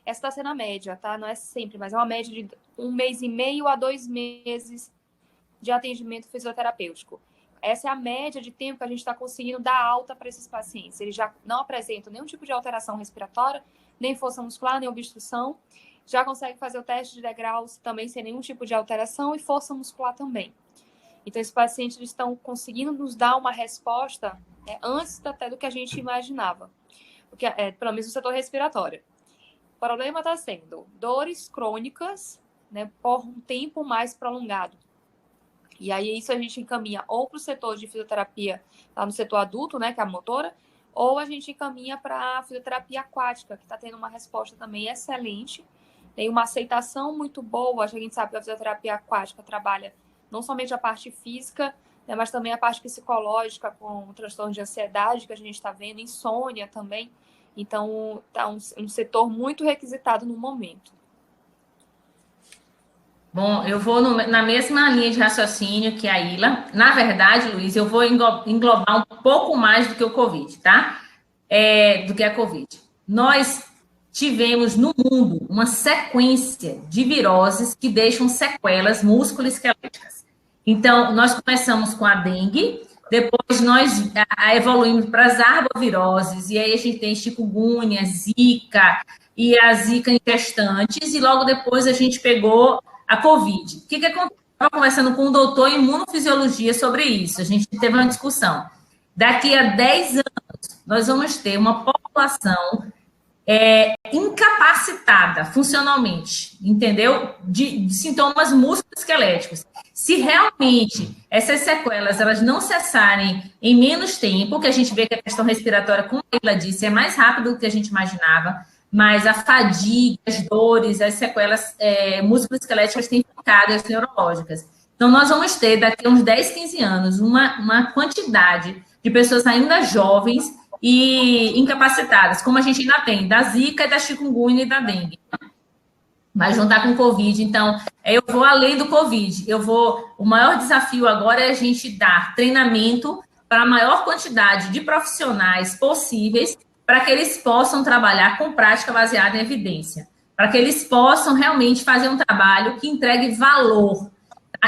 S5: Essa está sendo a média, tá? Não é sempre, mas é uma média de 1 mês e meio a 2 meses de atendimento fisioterapêutico. Essa é a média de tempo que a gente está conseguindo dar alta para esses pacientes. Eles já não apresentam nenhum tipo de alteração respiratória, nem força muscular, nem obstrução. Já consegue fazer o teste de degraus também sem nenhum tipo de alteração e força muscular também. Então, esses pacientes estão conseguindo nos dar uma resposta antes até do que a gente imaginava, porque, pelo menos no setor respiratório. O problema está sendo dores crônicas, né, por um tempo mais prolongado. E aí isso a gente encaminha ou para o setor de fisioterapia, lá no setor adulto, né, que é a motora, ou a gente encaminha para a fisioterapia aquática, que está tendo uma resposta também excelente. Tem uma aceitação muito boa. A gente sabe que a fisioterapia aquática trabalha não somente a parte física, né, mas também a parte psicológica, com o transtorno de ansiedade que a gente está vendo, insônia também. Então, está um setor muito requisitado no momento.
S2: Bom, eu vou na mesma linha de raciocínio que a Ila. Na verdade, Luiz, eu vou englobar um pouco mais do que o Covid, tá? Do que a Covid. Nós tivemos no mundo uma sequência de viroses que deixam sequelas musculoesqueléticas. Então, nós começamos com a dengue, depois nós evoluímos para as arboviroses, e aí a gente tem chikungunya, zika e a zika em gestantes, e logo depois a gente pegou a Covid. O que aconteceu? Eu estava conversando com um doutor em imunofisiologia sobre isso. A gente teve uma discussão. Daqui a 10 anos, nós vamos ter uma população incapacitada funcionalmente, entendeu? De sintomas musculoesqueléticos. Se realmente essas sequelas elas não cessarem em menos tempo, que a gente vê que a questão respiratória, como a Ila disse, é mais rápido do que a gente imaginava, mas a fadiga, as dores, as sequelas musculoesqueléticas têm ficado, as neurológicas. Então, nós vamos ter, daqui a uns 10, 15 anos, uma quantidade de pessoas ainda jovens e incapacitadas, como a gente ainda tem, da zika, da chikungunya e da dengue. Vai juntar com o Covid. Então, eu vou além do Covid. O maior desafio agora é a gente dar treinamento para a maior quantidade de profissionais possíveis, para que eles possam trabalhar com prática baseada em evidência, para que eles possam realmente fazer um trabalho que entregue valor.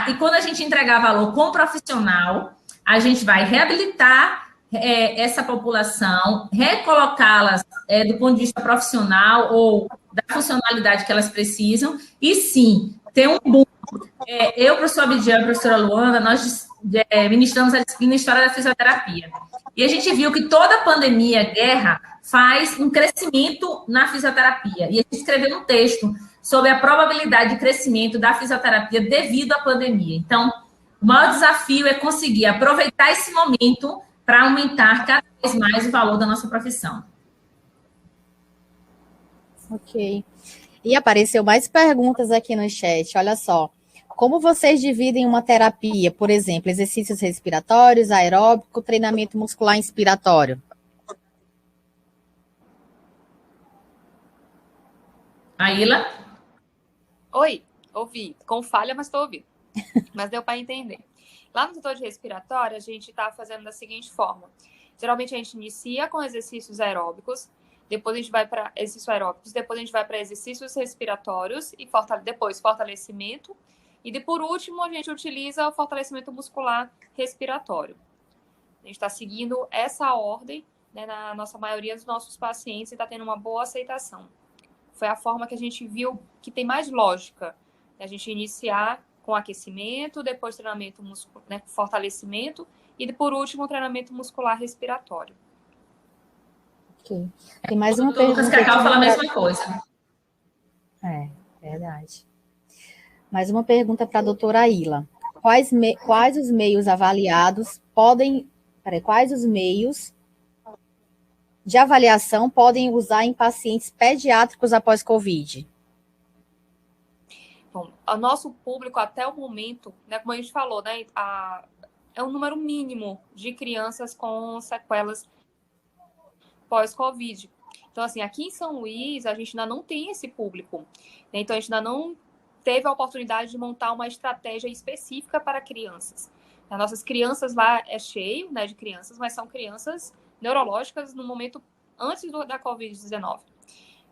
S2: E quando a gente entregar valor com o profissional, a gente vai reabilitar essa população, recolocá-las do ponto de vista profissional ou da funcionalidade que elas precisam, e sim, ter um boom. Eu, professor Abdiel e a professora Luana, nós ministramos a disciplina História da Fisioterapia. E a gente viu que toda pandemia, guerra, faz um crescimento na fisioterapia. E a gente escreveu um texto sobre a probabilidade de crescimento da fisioterapia devido à pandemia. Então, o maior desafio é conseguir aproveitar esse momento para aumentar cada vez mais o valor da nossa profissão.
S1: Ok. E apareceu mais perguntas aqui no chat. Olha só. Como vocês dividem uma terapia, por exemplo, exercícios respiratórios, aeróbico, treinamento muscular inspiratório?
S2: Aila?
S5: Oi, ouvi. Com falha, mas estou ouvindo. Mas deu para entender. Lá no setor de respiratório, a gente está fazendo da seguinte forma. Geralmente, a gente inicia com exercícios aeróbicos, depois a gente vai para exercícios aeróbicos, depois a gente vai para exercícios respiratórios e depois fortalecimento. E, por último, a gente utiliza o fortalecimento muscular respiratório. A gente está seguindo essa ordem, né, na nossa maioria dos nossos pacientes e está tendo uma boa aceitação. Foi a forma que a gente viu que tem mais lógica. A gente iniciar com aquecimento, depois treinamento muscular, né, fortalecimento e, por último, treinamento muscular respiratório.
S1: Ok. Tem mais uma
S2: pergunta. O Lucas Cacau fala a mesma coisa.
S1: Verdade. Mais uma pergunta para a doutora Ila. Quais os meios avaliados quais os meios de avaliação podem usar em pacientes pediátricos após Covid?
S5: Bom, o nosso público até o momento, né, como a gente falou, né, é um número mínimo de crianças com sequelas pós-Covid. Então, assim, aqui em São Luís, a gente ainda não tem esse público, né? Então, a gente ainda não teve a oportunidade de montar uma estratégia específica para crianças. As nossas crianças lá é cheio, né, de crianças, mas são crianças neurológicas no momento antes da Covid-19.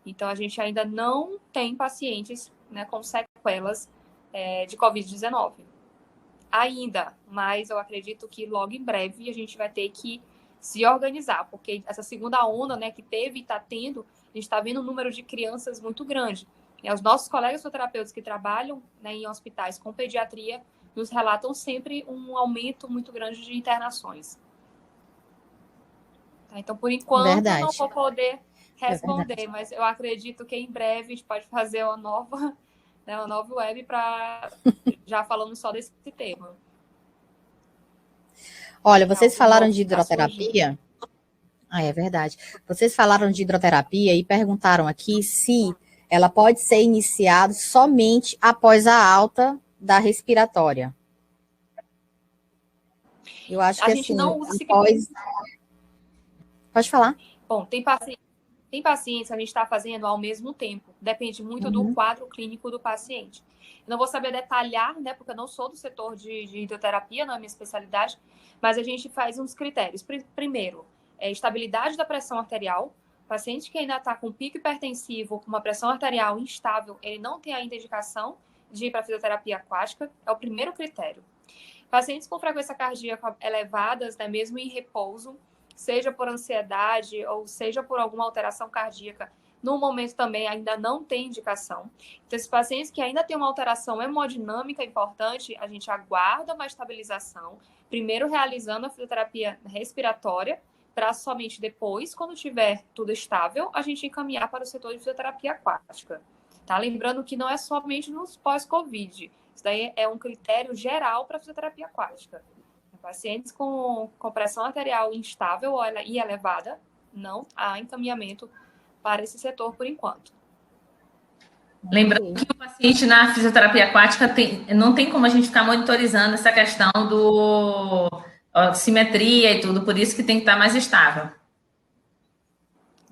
S5: Então, a gente ainda não tem pacientes, né, com sequelas de Covid-19. Ainda, mas eu acredito que logo em breve a gente vai ter que se organizar, porque essa segunda onda, né, que teve e está tendo, a gente está vendo um número de crianças muito grande. E os nossos colegas fisioterapeutas que trabalham, né, em hospitais com pediatria nos relatam sempre um aumento muito grande de internações. Tá? Então, por enquanto, não vou poder responder, mas eu acredito que em breve a gente pode fazer uma nova web para já falando só desse tema.
S1: Olha, vocês falaram de hidroterapia. É verdade. Vocês falaram de hidroterapia e perguntaram aqui se ela pode ser iniciada somente após a alta da respiratória. Eu acho que a gente não usa Pode falar.
S5: Bom, tem pacientes que a gente está fazendo ao mesmo tempo. Depende muito do quadro clínico do paciente. Eu não vou saber detalhar, né, porque eu não sou do setor de hidroterapia, não é minha especialidade, mas a gente faz uns critérios. Primeiro, estabilidade da pressão arterial. O paciente que ainda está com pico hipertensivo, com uma pressão arterial instável, ele não tem ainda indicação de ir para a fisioterapia aquática, é o primeiro critério. Pacientes com frequência cardíaca elevadas, né, mesmo em repouso, seja por ansiedade ou seja por alguma alteração cardíaca, no momento também ainda não tem indicação. Então, esses pacientes que ainda têm uma alteração hemodinâmica importante, a gente aguarda uma estabilização, primeiro realizando a fisioterapia respiratória, para somente depois, quando tiver tudo estável, a gente encaminhar para o setor de fisioterapia aquática. Tá? Lembrando que não é somente nos pós-Covid. Isso daí é um critério geral para a fisioterapia aquática. Pacientes com pressão arterial instável e elevada, não há encaminhamento para esse setor por enquanto.
S2: Lembrando que o paciente na fisioterapia aquática não tem como a gente ficar monitorizando essa questão do simetria e tudo, por isso que tem que estar mais estável.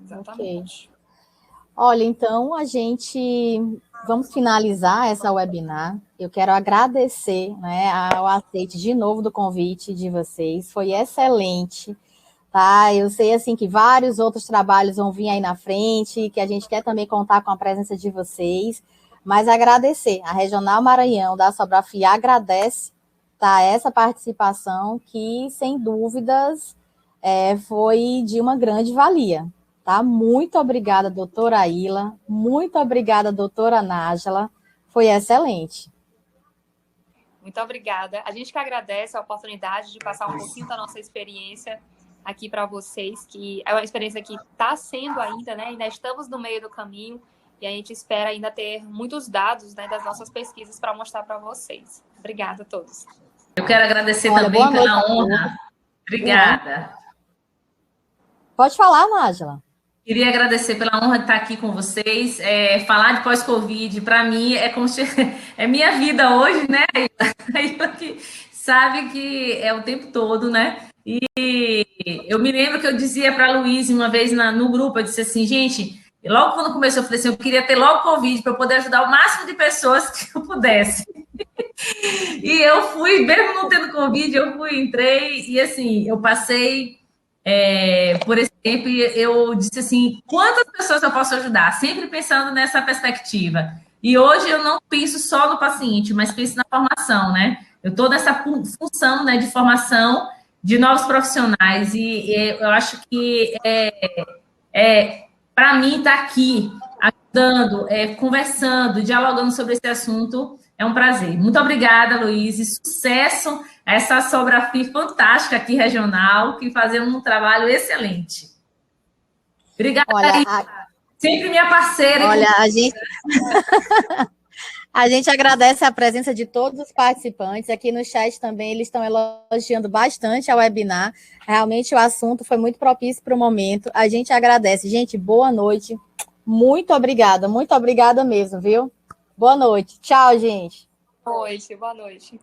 S5: Exatamente.
S1: Okay. Olha, então vamos finalizar essa webinar. Eu quero agradecer, né, ao aceite de novo do convite de vocês. Foi excelente, tá? Eu sei assim que vários outros trabalhos vão vir aí na frente, que a gente quer também contar com a presença de vocês, mas agradecer. A Regional Maranhão da Sobrafy agradece, tá, essa participação que, sem dúvidas, foi de uma grande valia. Tá? Muito obrigada, doutora Ila. Muito obrigada, doutora Nájila. Foi excelente.
S5: Muito obrigada. A gente que agradece a oportunidade de passar um pouquinho da nossa experiência aqui para vocês, que é uma experiência que está sendo ainda, né? Ainda estamos no meio do caminho e a gente espera ainda ter muitos dados, né, das nossas pesquisas para mostrar para vocês. Obrigada a todos.
S2: Eu quero agradecer também pela honra. Obrigada.
S1: Pode falar, Nájila.
S2: Queria agradecer pela honra de estar aqui com vocês. Falar de pós-Covid, para mim, é como se é minha vida hoje, né? A que sabe que é o tempo todo, né? E eu me lembro que eu dizia para a Luísa uma vez no grupo, eu disse assim, gente, logo quando começou, eu falei assim, eu queria ter logo Covid para eu poder ajudar o máximo de pessoas que eu pudesse. E eu fui, mesmo não tendo Covid, entrei, e assim, eu passei... por esse tempo, eu disse assim, quantas pessoas eu posso ajudar? Sempre pensando nessa perspectiva. E hoje eu não penso só no paciente, mas penso na formação, né? Eu estou nessa função, né, de formação de novos profissionais, e eu acho que para mim estar aqui ajudando, conversando, dialogando sobre esse assunto é um prazer. Muito obrigada, Luiz, e sucesso a essa Sobrafy fantástica aqui regional, que fazemos um trabalho excelente. Obrigada.
S1: Olha,
S2: Sempre minha parceira.
S1: Olha, a gente agradece a presença de todos os participantes. Aqui no chat também, eles estão elogiando bastante a webinar. Realmente o assunto foi muito propício para o momento. A gente agradece. Gente, boa noite. Muito obrigada mesmo, viu? Boa noite. Tchau, gente.
S5: Boa noite, boa noite.